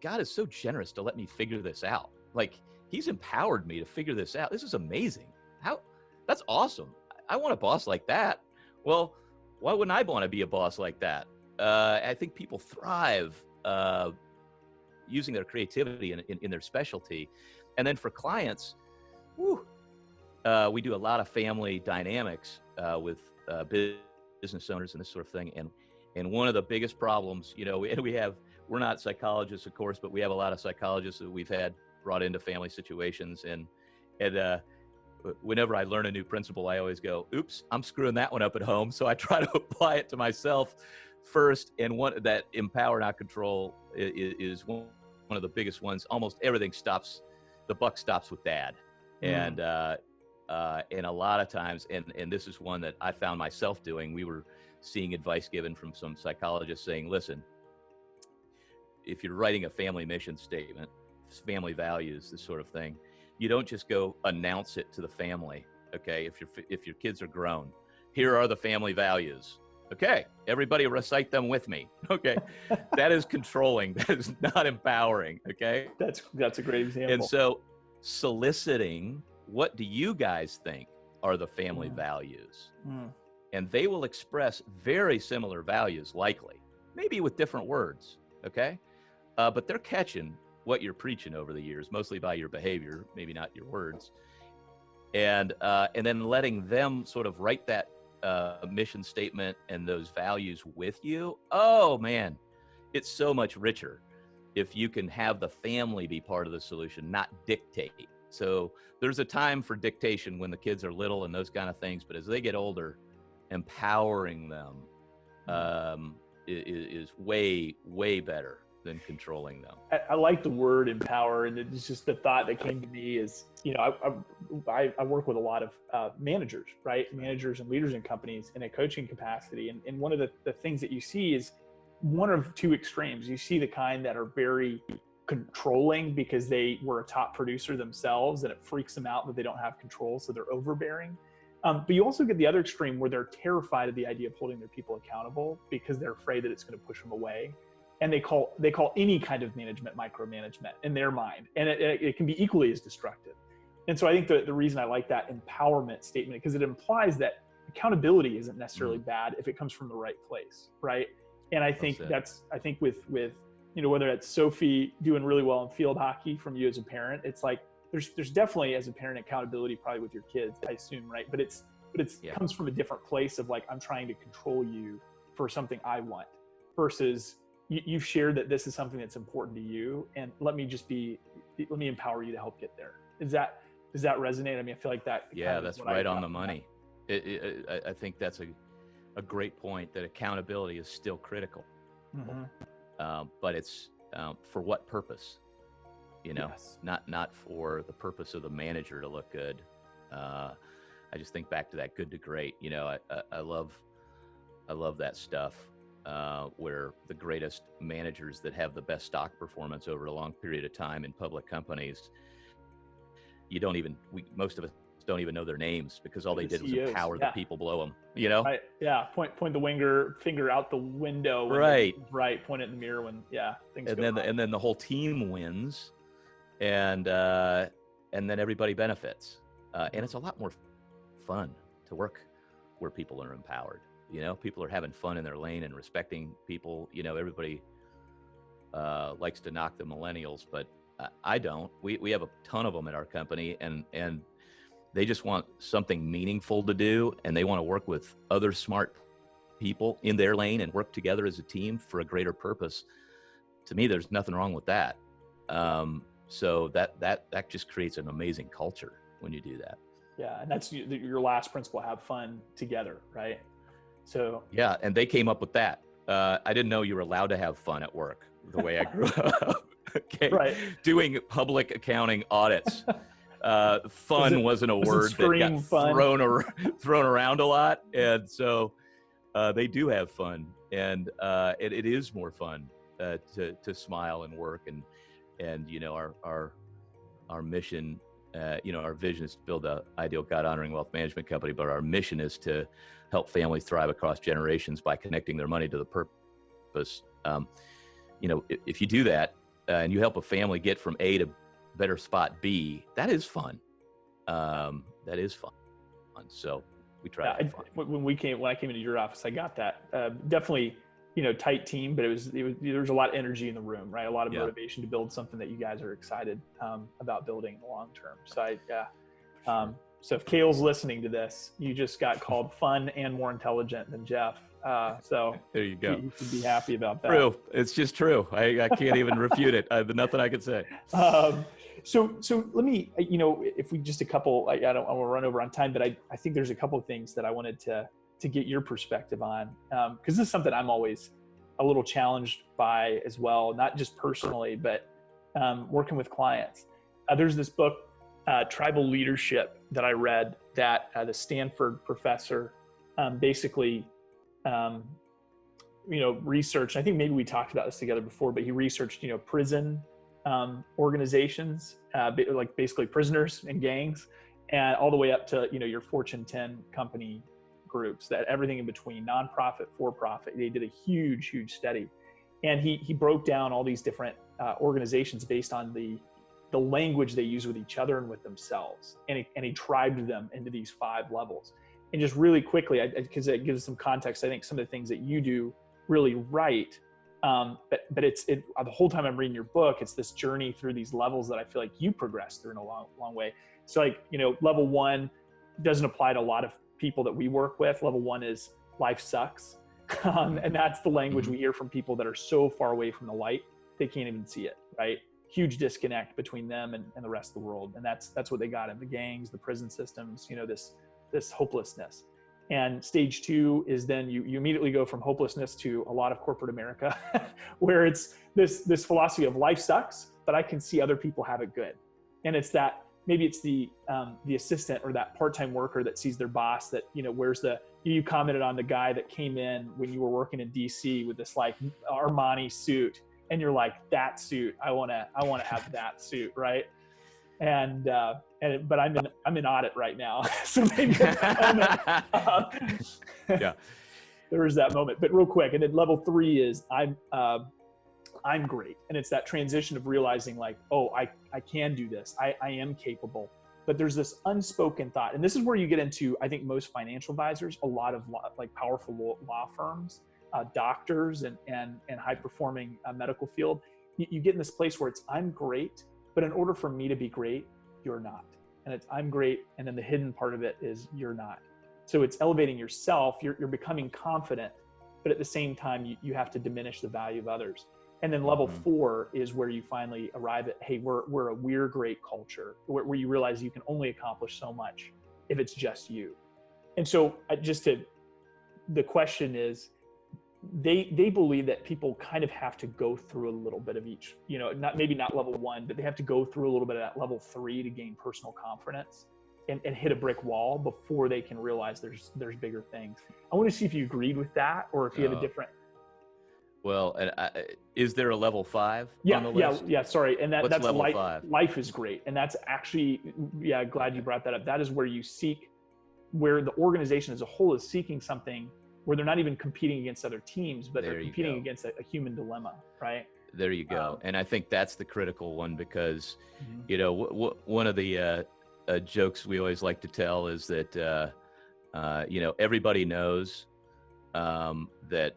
God is so generous to let me figure this out. Like he's empowered me to figure this out. This is amazing. That's awesome. I want a boss like that. Well, why wouldn't I want to be a boss like that? I think people thrive using their creativity in their specialty. And then for clients, we do a lot of family dynamics with business owners and this sort of thing. And one of the biggest problems, we're not psychologists, of course, but we have a lot of psychologists that we've had brought into family situations. And whenever I learn a new principle, I always go, oops, I'm screwing that one up at home. So I try to apply it to myself first. And one that empower, not control is one of the biggest ones. Almost everything the buck stops with dad. And a lot of times, and this is one that I found myself doing, we were seeing advice given from some psychologists saying, listen, if you're writing a family mission statement, family values, this sort of thing, you don't just go announce it to the family. Okay. If your kids are grown, here are the family values. Okay. Everybody recite them with me. Okay. That is controlling. That is not empowering. Okay. That's a great example. And so soliciting, what do you guys think are the family values? And they will express very similar values, likely, maybe with different words. Okay. But they're catching what you're preaching over the years, mostly by your behavior, maybe not your words. And then letting them sort of write that mission statement and those values with you. Oh man, it's so much richer if you can have the family be part of the solution, not dictate. So there's a time for dictation when the kids are little and those kind of things, but as they get older, empowering them is way, way better than controlling them. I like the word empower, and it's just the thought that came to me is, I work with a lot of managers, right? Managers and leaders in companies in a coaching capacity. And one of the things that you see is one of two extremes. You see the kind that are very controlling because they were a top producer themselves and it freaks them out that they don't have control, so they're overbearing. But you also get the other extreme where they're terrified of the idea of holding their people accountable because they're afraid that it's going to push them away. And they call any kind of management micromanagement in their mind. And it can be equally as destructive. And so I think the reason I like that empowerment statement, because it implies that accountability isn't necessarily bad if it comes from the right place, right? And I think I think with whether it's Sophie doing really well in field hockey from you as a parent, it's like there's definitely as a parent accountability probably with your kids, I assume, right? But it comes from a different place of like, I'm trying to control you for something I want, versus you've shared that this is something that's important to you, and let me empower you to help get there. Does that resonate? I mean, I feel like that. Yeah, that's right on the money. I think that's a great point, that accountability is still critical. But it's for what purpose? Yes. Not for the purpose of the manager to look good. I just think back to that good to great. I love that stuff where the greatest managers that have the best stock performance over a long period of time in public companies, most of us don't even know their names, because all they did was empower the people below them, Right. Yeah. Point the finger out the window. Right. Point it in the mirror when, things go wrong. And then the whole team wins, and then everybody benefits. And it's a lot more fun to work where people are empowered. People are having fun in their lane and respecting people. Everybody likes to knock the millennials, but I don't. We have a ton of them at our company, and they just want something meaningful to do, and they want to work with other smart people in their lane and work together as a team for a greater purpose. To me, there's nothing wrong with that. So that just creates an amazing culture when you do that. Yeah, and that's your last principle: have fun together, right? So yeah, and they came up with that. I didn't know you were allowed to have fun at work the way I grew up. Okay, right. Doing public accounting audits. Fun wasn't a word that got thrown around a lot, and so they do have fun, and it is more fun to smile and work, and our mission, our vision is to build an ideal God-honoring wealth management company, but our mission is to help families thrive across generations by connecting their money to the purpose. If you do that and you help a family get from A to better spot B, that is fun. That is fun. So we try. When I came into your office, I got that. Definitely, tight team, but there was a lot of energy in the room, right? A lot of motivation to build something that you guys are excited about building in the long term. So so if Kale's listening to this, you just got called fun and more intelligent than Jeff. So there you go. You should be happy about that. True. It's just true. I can't even refute it. There's nothing I can say. So let me, if we just a couple, I don't want to run over on time, but I think there's a couple of things that I wanted to get your perspective on, because this is something I'm always a little challenged by as well, not just personally, but working with clients. There's this book, Tribal Leadership, that I read that the Stanford professor basically, researched. I think maybe we talked about this together before, but he researched, prison organizations, like basically prisoners and gangs, and all the way up to, your Fortune 10 company groups, that everything in between, nonprofit, for-profit. They did a huge study. And he broke down all these different organizations based on the language they use with each other and with themselves. And he tribed them into these 5 levels. And just really quickly, because it gives some context, I think some of the things that you do really right. But the whole time I'm reading your book, it's this journey through these levels that I feel like you progressed through in a long way. So level 1 doesn't apply to a lot of people that we work with. Level 1 is life sucks. And that's the language we hear from people that are so far away from the light, they can't even see it, right? Huge disconnect between them and the rest of the world. And that's what they got in the gangs, the prison systems, this hopelessness. And stage 2 is then you immediately go from hopelessness to a lot of corporate America, where it's this philosophy of life sucks, but I can see other people have it good. And it's that, maybe it's the assistant or that part-time worker that sees their boss that, you commented on the guy that came in when you were working in DC with this like Armani suit, and you're like, that suit, I want to have that suit, right? But I'm in audit right now, so maybe at that moment, Yeah. there was that moment. But real quick, and then level 3 is I'm great, and it's that transition of realizing like, oh, I can do this. I am capable. But there's this unspoken thought, and this is where you get into, I think, most financial advisors, a lot of like powerful law firms, doctors, and high performing medical field. You get in this place where it's I'm great, but in order for me to be great, you're not. And it's I'm great, and then the hidden part of it is you're not. So it's elevating yourself. You're becoming confident, but at the same time, you have to diminish the value of others. And then level 4 is where you finally arrive at, hey, we're great culture, where you realize you can only accomplish so much if it's just you. And so the question is, they believe that people kind of have to go through a little bit of each, maybe not level 1, but they have to go through a little bit of that level 3 to gain personal confidence and hit a brick wall before they can realize there's bigger things. I want to see if you agreed with that, or if you have a different. Well, is there a level 5 on the list? Yeah. Sorry, and that's level life. 5? Life is great, and that's actually, glad you brought that up. That is where you seek, where the organization as a whole is seeking something where they're not even competing against other teams, but they're competing against a human dilemma, right? There you go. And I think that's the critical one, because, one of the jokes we always like to tell is that, everybody knows that,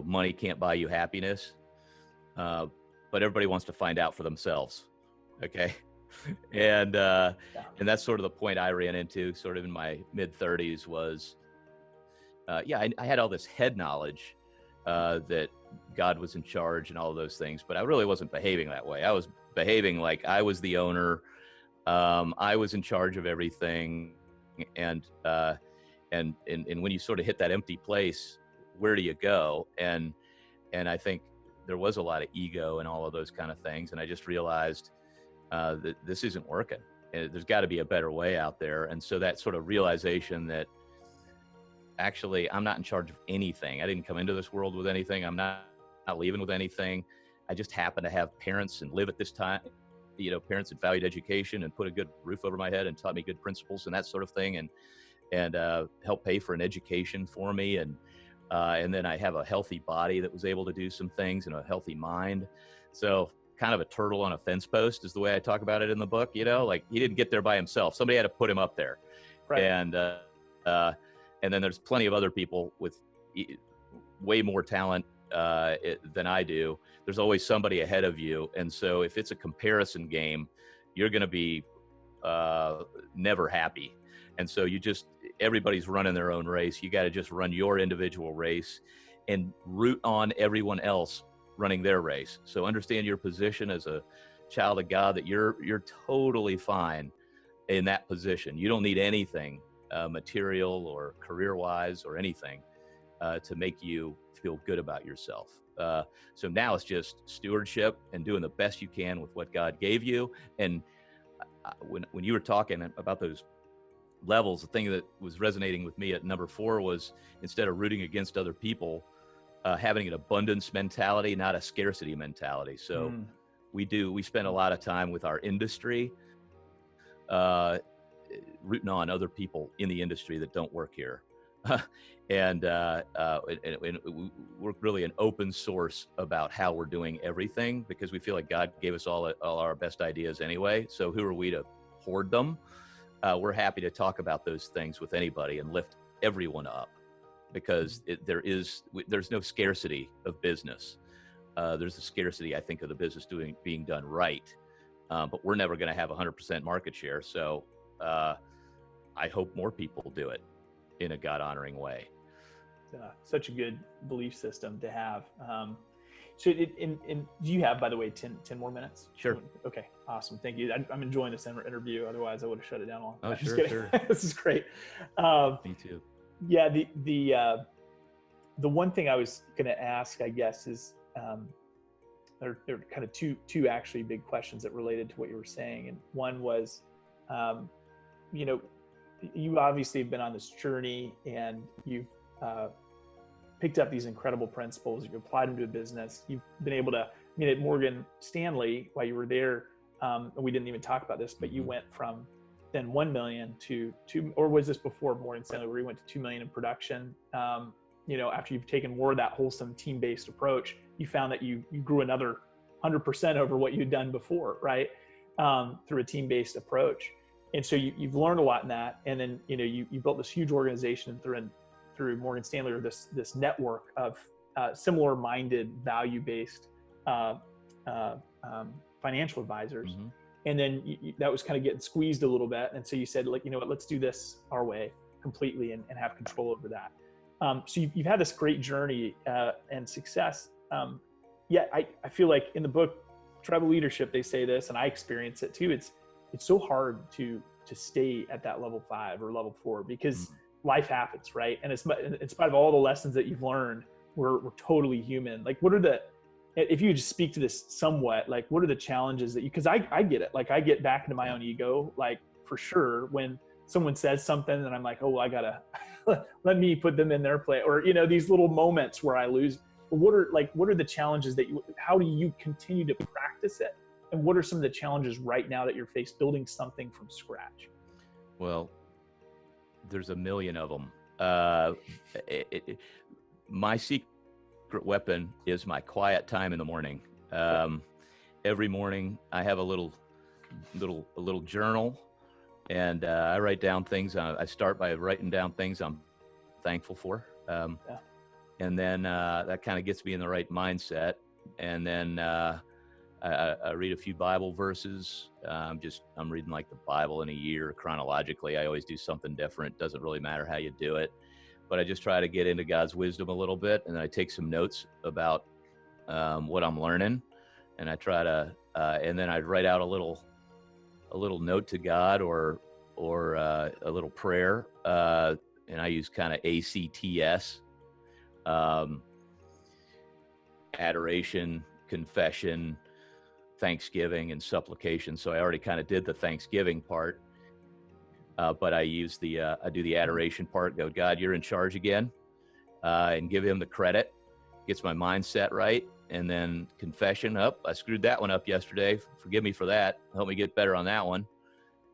money can't buy you happiness, but everybody wants to find out for themselves. Okay. And that's sort of the point I ran into sort of in my mid-30s was, I had all this head knowledge that God was in charge and all of those things, but I really wasn't behaving that way. I was behaving like I was the owner. I was in charge of everything. And when you sort of hit that empty place, where do you go? And I think there was a lot of ego and all of those kind of things. And I just realized that this isn't working. There's got to be a better way out there. And so that sort of realization that actually I'm not in charge of anything. I didn't come into this world with anything. I'm not leaving with anything. I just happen to have parents and live at this time, parents that valued education and put a good roof over my head and taught me good principles and that sort of thing. And helped pay for an education for me. And then I have a healthy body that was able to do some things, and a healthy mind. So kind of a turtle on a fence post is the way I talk about it in the book. Like he didn't get there by himself. Somebody had to put him up there. Right. And then there's plenty of other people with way more talent than I do. There's always somebody ahead of you. And so if it's a comparison game, you're going to be never happy. And so everybody's running their own race. You got to just run your individual race and root on everyone else running their race. So understand your position as a child of God, that you're totally fine in that position. You don't need anything material or career-wise or anything to make you feel good about yourself. So now it's just stewardship and doing the best you can with what God gave you. And when you were talking about those levels, the thing that was resonating with me at number 4 was, instead of rooting against other people, having an abundance mentality, not a scarcity mentality. So we spend a lot of time with our industry, rooting on other people in the industry that don't work here. And we're really an open source about how we're doing everything, because we feel like God gave us all our best ideas anyway. So who are we to hoard them? We're happy to talk about those things with anybody and lift everyone up, because there's no scarcity of business. There's a scarcity, I think, of the business being done right. But we're never going to have 100% market share. So I hope more people do it in a God-honoring way. Such a good belief system to have. So do you have, by the way, 10 more minutes? Sure. Okay, awesome. Thank you. I'm enjoying this interview. Otherwise, I would have shut it down long. Oh, sure. This is great. Me too. Yeah, the one thing I was going to ask, I guess, is there are kind of two actually big questions that related to what you were saying. And one was, you obviously have been on this journey, and you've picked up these incredible principles. You've applied them to a business. You've been able to, at Morgan Stanley, while you were there, we didn't even talk about this, but you Mhm. went from then 1 million to 2, or was this before Morgan Stanley, where you went to 2 million in production? After you've taken more of that wholesome team-based approach, you found that you grew another 100% over what you'd done before, right? Through a team-based approach. And so you've learned a lot in that. And then, you built this huge organization through Morgan Stanley, or this network of similar-minded, value-based financial advisors. Mhm. And then that was kind of getting squeezed a little bit. And so you said, like, you know what, let's do this our way completely and have control over that. So you've had this great journey and success. Yet I feel like in the book, Tribal Leadership, they say this, and I experience it too. It's so hard to stay at that level 5 or level 4 because life happens, right? And in spite of all the lessons that you've learned, we're totally human. Like, if you just speak to this somewhat, like, what are the challenges that because I get it. Like, I get back into my own ego, like, for sure, when someone says something and I'm like, oh, I gotta let me put them in their place, or, these little moments where I lose. What are the challenges how do you continue to practice it? And what are some of the challenges right now that you're faced building something from scratch? Well, there's a million of them. My secret weapon is my quiet time in the morning. Every morning I have a little journal, and I write down things. I start by writing down things I'm thankful for. And then that kind of gets me in the right mindset. And then I read a few Bible verses. I'm reading like the Bible in a year chronologically. I always do something different. Doesn't really matter how you do it, but I just try to get into God's wisdom a little bit. And then I take some notes about what I'm learning, and I try to, and then I write out a little note to God, or a little prayer. And I use kind of ACTS. Adoration, confession, thanksgiving, and supplication. So I already kind of did the thanksgiving part, but I do the adoration part. Go, God, you're in charge again, and give him the credit. Gets my mindset right. And then confession, I screwed that one up yesterday. Forgive me for that. Help me get better on that one.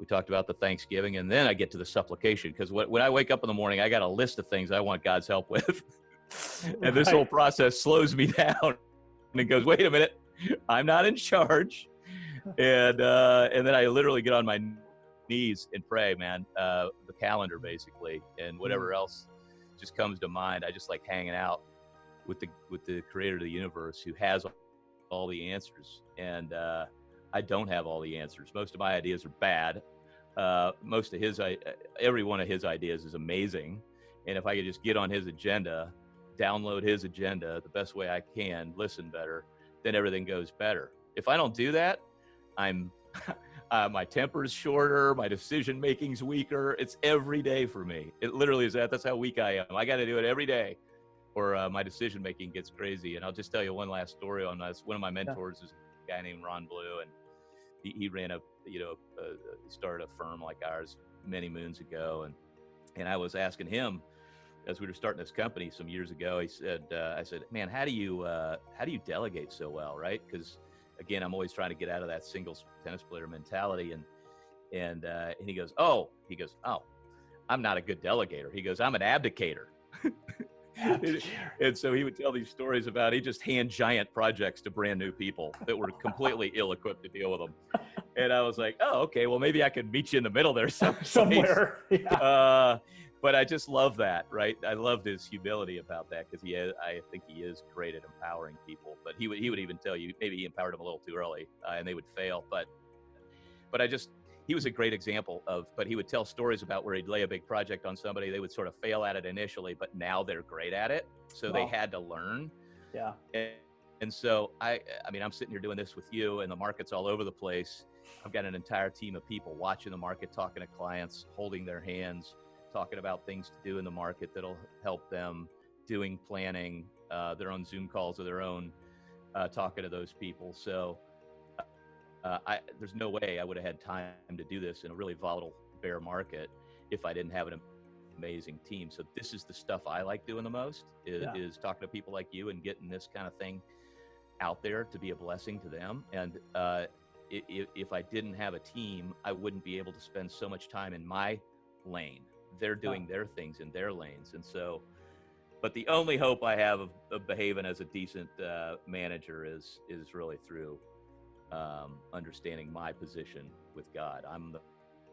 We talked about the thanksgiving, and then I get to the supplication, because when I wake up in the morning, I got a list of things I want God's help with. And this whole process slows me down, and it goes, wait a minute, I'm not in charge. And then I literally get on my knees and pray, man, the calendar basically, and whatever else just comes to mind. I just like hanging out with the creator of the universe, who has all the answers. And I don't have all the answers. Most of my ideas are bad. Every one of his ideas is amazing. And if I could just get on his agenda, download his agenda the best way I can, listen better, then everything goes better. If I don't do that, I'm my temper's shorter, my decision making's weaker. It's every day for me. It literally is that. That's how weak I am. I got to do it every day, or my decision making gets crazy. And I'll just tell you one last story on this. One of my mentors is a guy named Ron Blue, and he ran he started a firm like ours many moons ago, and I was asking him, as we were starting this company some years ago, I said, man, how do you delegate so well, right? Because again, I'm always trying to get out of that single tennis player mentality, and he goes, oh, I'm not a good delegator. He goes, I'm an abdicator. And so he would tell these stories about, he just hand giant projects to brand new people that were completely ill-equipped to deal with them. And I was like, oh, okay, well, maybe I could meet you in the middle there somewhere. Yeah. But I just love that, right? I loved his humility about that, because I think he is great at empowering people. But he would even tell you, maybe he empowered them a little too early, and they would fail. But he was a great example but he would tell stories about where he'd lay a big project on somebody. They would sort of fail at it initially, but now they're great at it. So they had to learn. Yeah. And so I'm sitting here doing this with you, and the market's all over the place. I've got an entire team of people watching the market, talking to clients, holding their hands, talking about things to do in the market that'll help them, doing planning, their own Zoom calls of their own, talking to those people. So there's no way I would have had time to do this in a really volatile bear market if I didn't have an amazing team. So this is the stuff I like doing the most, is talking to people like you and getting this kind of thing out there to be a blessing to them. And if I didn't have a team, I wouldn't be able to spend so much time in my lane. They're doing their things in their lanes. And so, but the only hope I have of behaving as a decent manager is really through understanding my position with God. I'm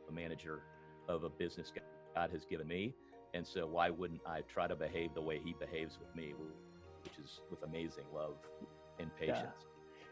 the manager of a business God has given me. And so why wouldn't I try to behave the way he behaves with me, which is with amazing love and patience.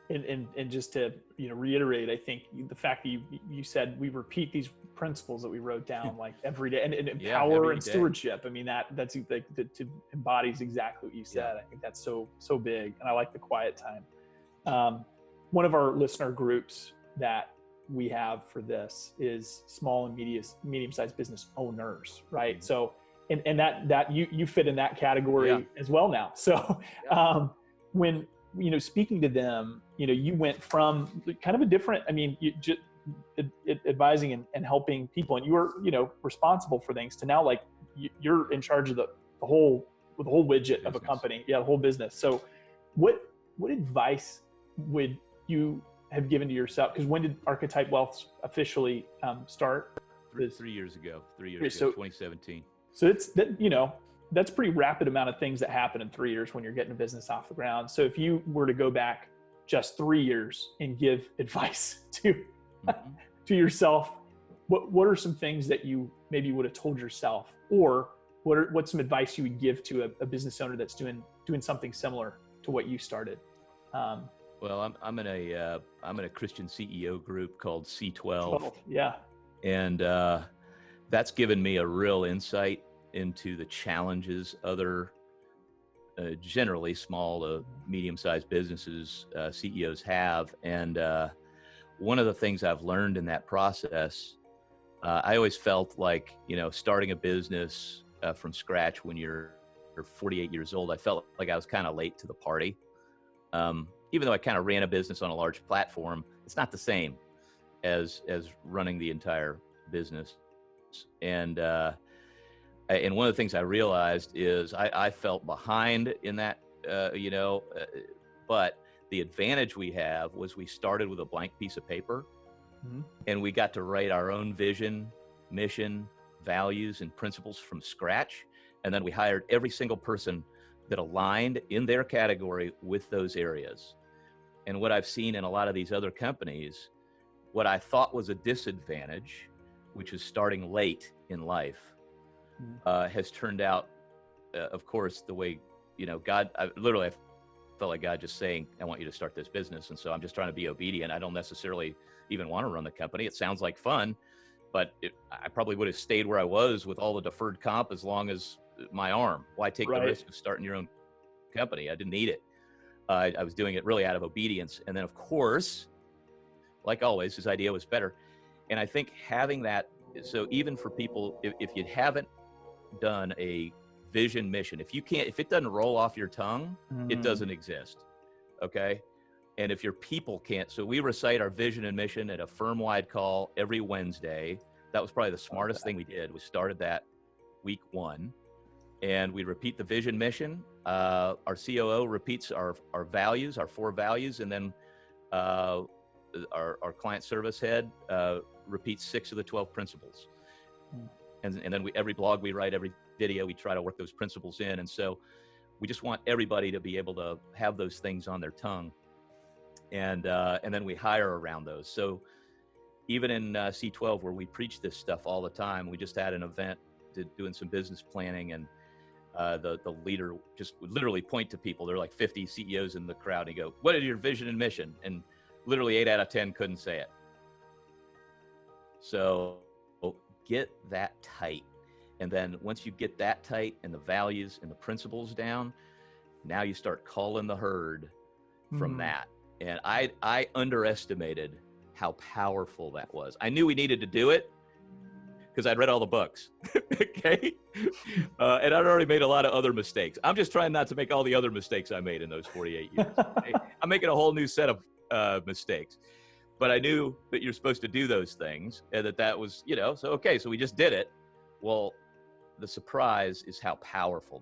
And just to reiterate, I think the fact that you said we repeat these principles that we wrote down like every day, and power and stewardship. I mean that's like that embodies exactly what you said. I think that's so big, and I like the quiet time. One of our listener groups that we have for this is small and medium-sized business owners, right? So and that you fit in that category as well now. So when speaking to them, you went from kind of a different, you just advising and helping people, and you were, responsible for things, to now like you're in charge of the whole widget of a company, the whole business. So what advice would you have given to yourself? Because when did Archetype Wealth officially start? 3 years ago, 2017. So it's that, that's a pretty rapid amount of things that happen in 3 years when you're getting a business off the ground. So if you were to go back just 3 years and give advice to yourself, what are some things that you maybe would have told yourself, or what's some advice you would give to a business owner that's doing something similar to what you started? Well, I'm in a Christian CEO group called C12. Yeah. And that's given me a real insight into the challenges other generally small to medium-sized businesses CEOs have. And one of the things I've learned in that process, I always felt like, starting a business from scratch when you're 48 years old, I felt like I was kind of late to the party. Even though I kind of ran a business on a large platform, it's not the same as running the entire business. And one of the things I realized is I felt behind in that, but the advantage we have was we started with a blank piece of paper, and we got to write our own vision, mission, values, and principles from scratch. And then we hired every single person that aligned in their category with those areas. And what I've seen in a lot of these other companies, what I thought was a disadvantage, which is starting late in life, has turned out, of course, the way, God, I felt like God just saying, I want you to start this business. And so I'm just trying to be obedient. I don't necessarily even want to run the company. It sounds like fun, but I probably would have stayed where I was with all the deferred comp as long as my arm. Why take the risk of starting your own company? I didn't need it. I was doing it really out of obedience. And then, of course, like always, his idea was better. And I think having that, so even for people, if you haven't done a vision mission, if it doesn't roll off your tongue, it doesn't exist. Okay. And if your people can't, so we recite our vision and mission at a firm-wide call every Wednesday. That was probably the smartest thing we did. We started that week 1, and we repeat the vision mission. Our COO repeats our values, our 4 values, and then our client service head repeats 6 of the 12 principles. And then every blog we write, every video, we try to work those principles in. And so we just want everybody to be able to have those things on their tongue. And then we hire around those. So even in C12, where we preach this stuff all the time, we just had an event doing some business planning, and the leader just would literally point to people. There are like 50 CEOs in the crowd, and he'd go, "What is your vision and mission?" And literally 8 out of 10 couldn't say it. So get that tight. And then once you get that tight and the values and the principles down, now you start calling the herd from that. And I underestimated how powerful that was. I knew we needed to do it because I'd read all the books. Okay. And I'd already made a lot of other mistakes. I'm just trying not to make all the other mistakes I made in those 48 years. Okay? I'm making a whole new set of mistakes. But I knew that you're supposed to do those things, and that was, so we just did it. Well, the surprise is how powerful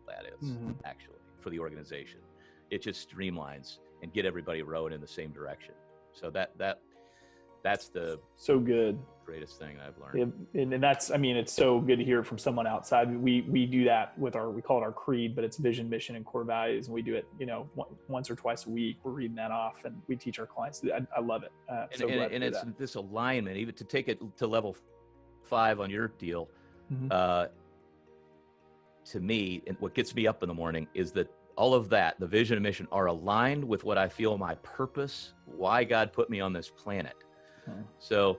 that is, actually, for the organization. It just streamlines and get everybody rowing in the same direction. So that That's the so good. greatest thing I've learned. And that's, I mean, it's so good to hear it from someone outside. We do that with we call it our creed, but it's vision, mission, and core values. And we do it, once or twice a week. We're reading that off, and we teach our clients. I love it. And it's this alignment, even to take it to level 5 on your deal. Mm-hmm. To me, and what gets me up in the morning is that all of that, the vision and mission, are aligned with what I feel my purpose, why God put me on this planet. Hmm. So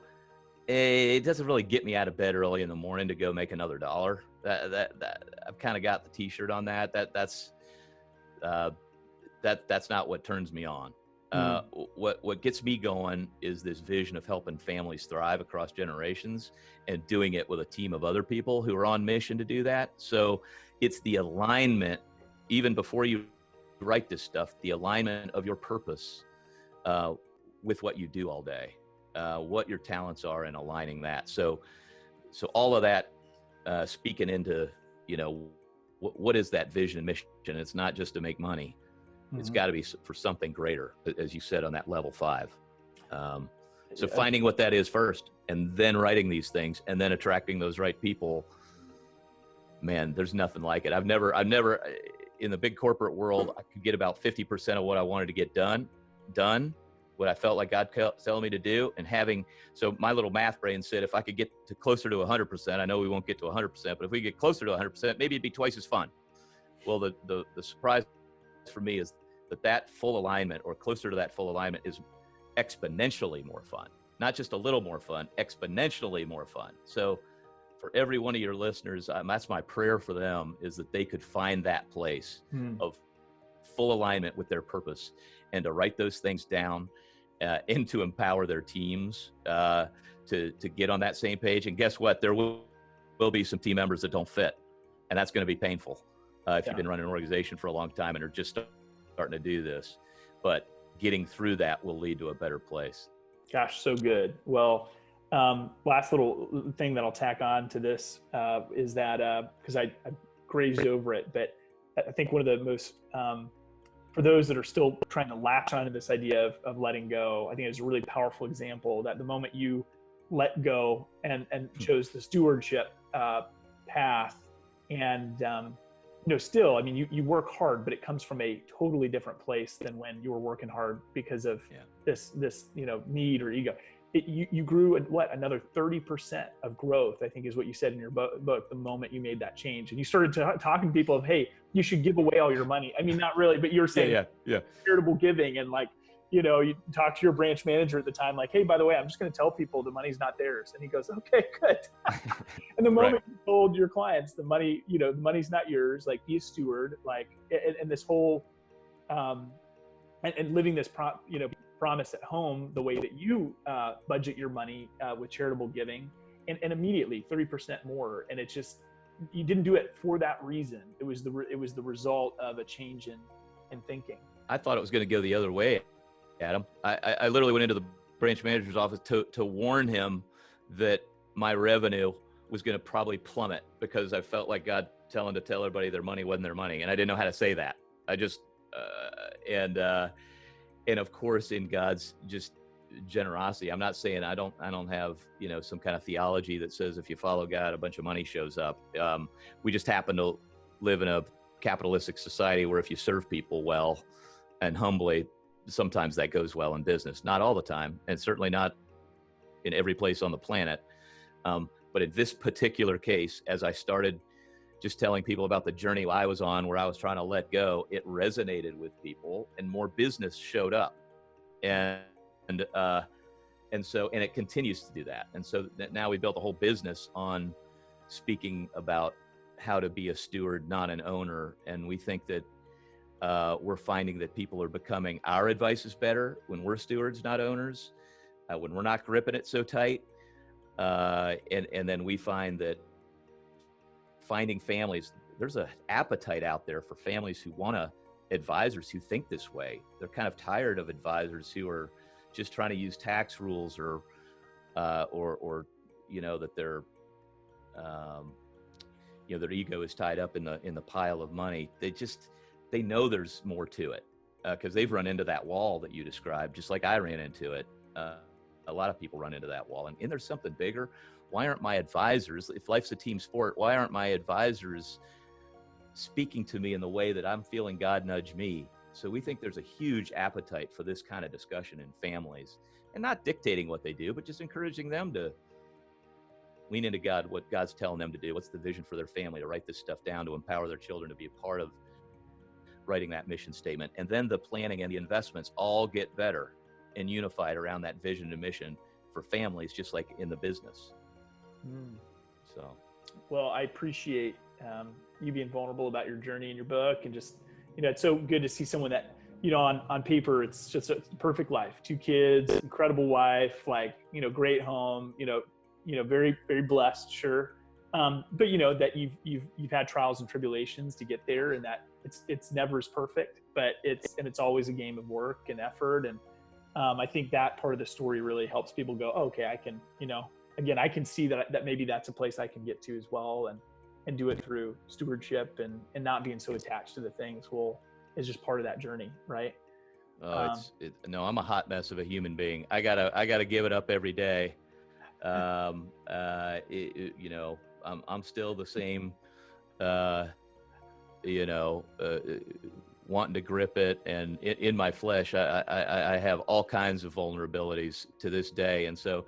it doesn't really get me out of bed early in the morning to go make another $1. That I've kind of got the T-shirt on that. That's not what turns me on. What gets me going is this vision of helping families thrive across generations and doing it with a team of other people who are on mission to do that. So it's the alignment, even before you write this stuff, the alignment of your purpose with what you do all day, what your talents are, and aligning that. So all of that speaking into, what is that vision and mission? It's not just to make money. It's got to be for something greater, as you said, on that level 5. So finding what that is first, and then writing these things, and then attracting those right people. Man, there's nothing like it. I've never in the big corporate world, I could get about 50% of what I wanted to get done, what I felt like God telling me to do, and so my little math brain said, if I could get to closer to 100%, I know we won't get to 100%, but if we get closer to 100%, maybe it'd be twice as fun. Well, the surprise for me is that full alignment, or closer to that full alignment, is exponentially more fun. Not just a little more fun, exponentially more fun. So for every one of your listeners, that's my prayer for them, is that they could find that place of full alignment with their purpose, and to write those things down, and to empower their teams to get on that same page. And guess what? There will be some team members that don't fit, and that's going to be painful if you've been running an organization for a long time and are just starting to do this. But getting through that will lead to a better place. Gosh, so good. Well, last little thing that I'll tack on to this is that, because I grazed over it, but I think one of the most, for those that are still trying to latch onto this idea of letting go, I think it's a really powerful example that the moment you let go and chose the stewardship path, and still, I mean, you work hard, but it comes from a totally different place than when you were working hard because of this need or ego. You grew another 30% of growth, I think is what you said in your book, the moment you made that change. And you started talking to people of, hey, you should give away all your money. I mean, not really, but you're saying charitable giving, and you talk to your branch manager at the time, like, hey, by the way, I'm just going to tell people the money's not theirs. And he goes, okay, good. And the moment you told your clients the money, the money's not yours, like, be a steward, like, and this whole, and living this promise at home, the way that you budget your money with charitable giving, and immediately 30% more. And it's just, you didn't do it for that reason. It was the result of a change in thinking. I thought it was going to go the other way, Adam. I literally went into the branch manager's office to warn him that my revenue was going to probably plummet, because I felt like God tell everybody their money wasn't their money. And I didn't know how to say that. I just, and of course, in God's just generosity, I'm not saying I don't have, some kind of theology that says if you follow God, a bunch of money shows up. We just happen to live in a capitalistic society where if you serve people well and humbly, sometimes that goes well in business. Not all the time, and certainly not in every place on the planet. But in this particular case, as I started just telling people about the journey I was on, where I was trying to let go, it resonated with people, and more business showed up, and it continues to do that. And so now we built a whole business on speaking about how to be a steward, not an owner. And we think that we're finding that people are becoming, our advice is better when we're stewards, not owners, when we're not gripping it so tight. And then we find that finding families, there's an appetite out there for families who want advisors who think this way. They're kind of tired of advisors who are just trying to use tax rules or that their their ego is tied up in the pile of money. They know there's more to it, because they've run into that wall that you described, just like I ran into it. a lot of people run into that wall. And there's something bigger. Why aren't my advisors, if life's a team sport, why aren't my advisors speaking to me in the way that I'm feeling God nudge me? So we think there's a huge appetite for this kind of discussion in families, and not dictating what they do, but just encouraging them to lean into God, what God's telling them to do. What's the vision for their family, to write this stuff down, to empower their children to be a part of writing that mission statement. And then the planning and the investments all get better and unified around that vision and mission for families, just like in the business. So, well, I appreciate you being vulnerable about your journey in your book, and just, it's so good to see someone that, on paper, it's just a perfect life, 2 kids, incredible wife, like, great home, very, very blessed, sure. But that you've had trials and tribulations to get there, and that it's never as perfect, but it's always a game of work and effort. And I think that part of the story really helps people go, oh, okay, I can, again, I can see that maybe that's a place I can get to as well, and do it through stewardship and not being so attached to the things. Well, it's just part of that journey, right? No, I'm a hot mess of a human being. I gotta give it up every day. I'm still the same, wanting to grip it, and in my flesh, I have all kinds of vulnerabilities to this day. And so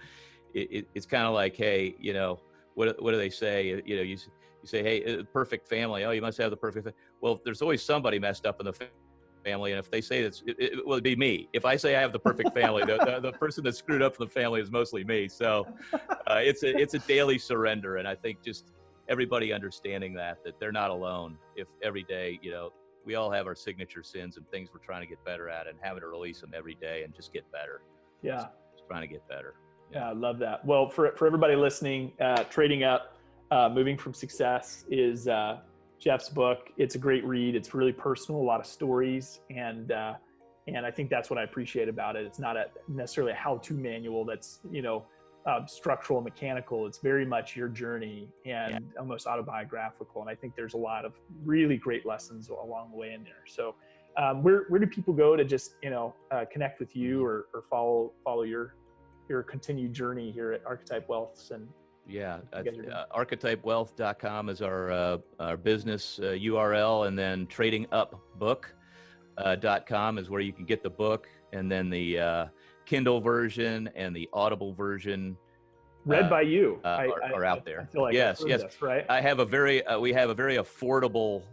it's kind of like, hey, what do they say? You say, hey, perfect family. Oh, you must have the perfect family. Well, there's always somebody messed up in the family. And if they say it will be me. If I say I have the perfect family, the person that screwed up in the family is mostly me. So it's a daily surrender. And I think just everybody understanding that they're not alone. If every day, we all have our signature sins and things we're trying to get better at, and having to release them every day and just get better. Yeah. Just trying to get better. Yeah, I love that. Well, for everybody listening, Trading Up, Moving from Success is Jeff's book. It's a great read. It's really personal, a lot of stories. And I think that's what I appreciate about it. It's not necessarily a how-to manual that's, structural and mechanical. It's very much your journey and almost autobiographical. And I think there's a lot of really great lessons along the way in there. So where do people go to just, connect with you or follow your continued journey here at Archetype Wealth? And archetypewealth.com is our business URL, and then tradingupbook.com is where you can get the book, and then the Kindle version and the Audible version read by you are out there. I feel like yes, this, right? I have we have a very affordable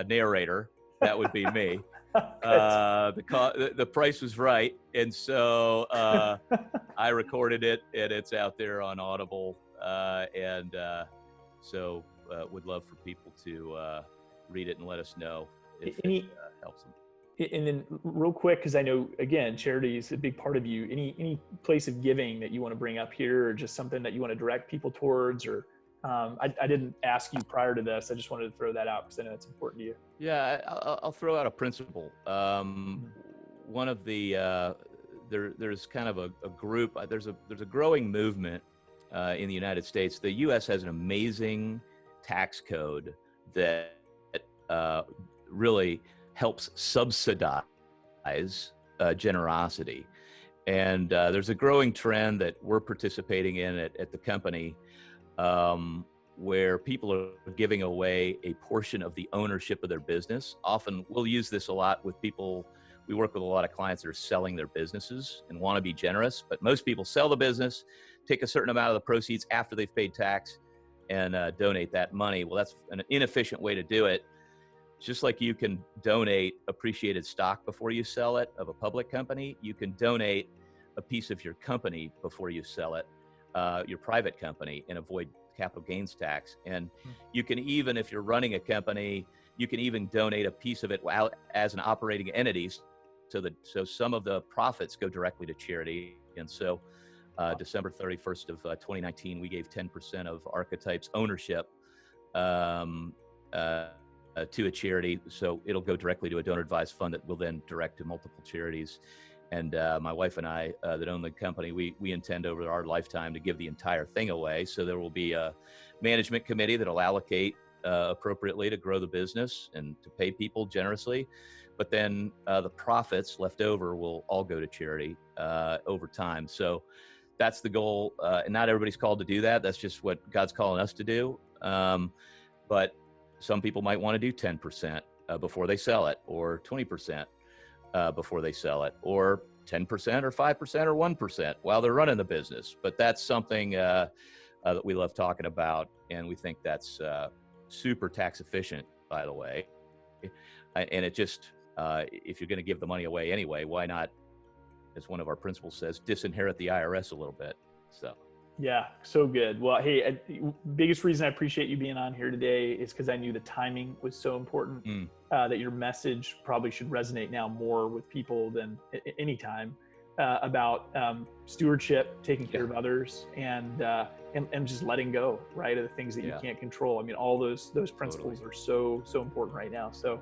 narrator. That would be me. The price was right, and so I recorded it, and it's out there on Audible. So would love for people to read it and let us know if it helps them. And then real quick, because I know, again, charity is a big part of you. Any place of giving that you want to bring up here, or just something that you want to direct people towards? Or I didn't ask you prior to this. I just wanted to throw that out because I know it's important to you. Yeah, I'll throw out a principle. One of the there's kind of a group. There's a growing movement in the United States. The U.S. has an amazing tax code that really helps subsidize generosity. And there's a growing trend that we're participating in at the company, where people are giving away a portion of the ownership of their business. Often we'll use this a lot with people. We work with a lot of clients that are selling their businesses and want to be generous, but most people sell the business, take a certain amount of the proceeds after they've paid tax, and donate that money. Well, that's an inefficient way to do it. Just like you can donate appreciated stock before you sell it of a public company, you can donate a piece of your company before you sell it, your private company, and avoid capital gains tax. And you can even, if you're running a company, you can even donate a piece of it out as an operating entity, so some of the profits go directly to charity. And so December 31st of 2019, we gave 10% of Archetype's ownership to a charity. So it'll go directly to a donor advised fund that will then direct to multiple charities. And my wife and I that own the company, we intend over our lifetime to give the entire thing away. So there will be a management committee that will allocate appropriately to grow the business and to pay people generously. But then the profits left over will all go to charity over time. So that's the goal. And not everybody's called to do that. That's just what God's calling us to do. But some people might want to do 10% before they sell it, or 20% before they sell it, or 10% or 5% or 1% while they're running the business. But that's something that we love talking about, and we think that's super tax efficient, by the way. And it just, if you're going to give the money away anyway, why not, as one of our principals says, disinherit the IRS a little bit. So. Yeah, so good. Well, hey, biggest reason I appreciate you being on here today is because I knew the timing was so important, that your message probably should resonate now more with people than any time, about stewardship, taking care of others, and just letting go, right, of the things that you can't control. I mean, all those principles are so important right now. So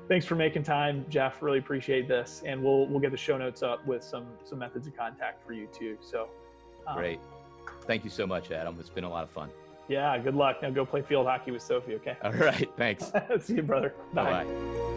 thanks for making time, Jeff. Really appreciate this. And we'll get the show notes up with some methods of contact for you too. So great. Thank you so much, Adam. It's been a lot of fun. Yeah, good luck. Now go play field hockey with Sophie, okay? All right, thanks. See you, brother. Bye. Bye-bye.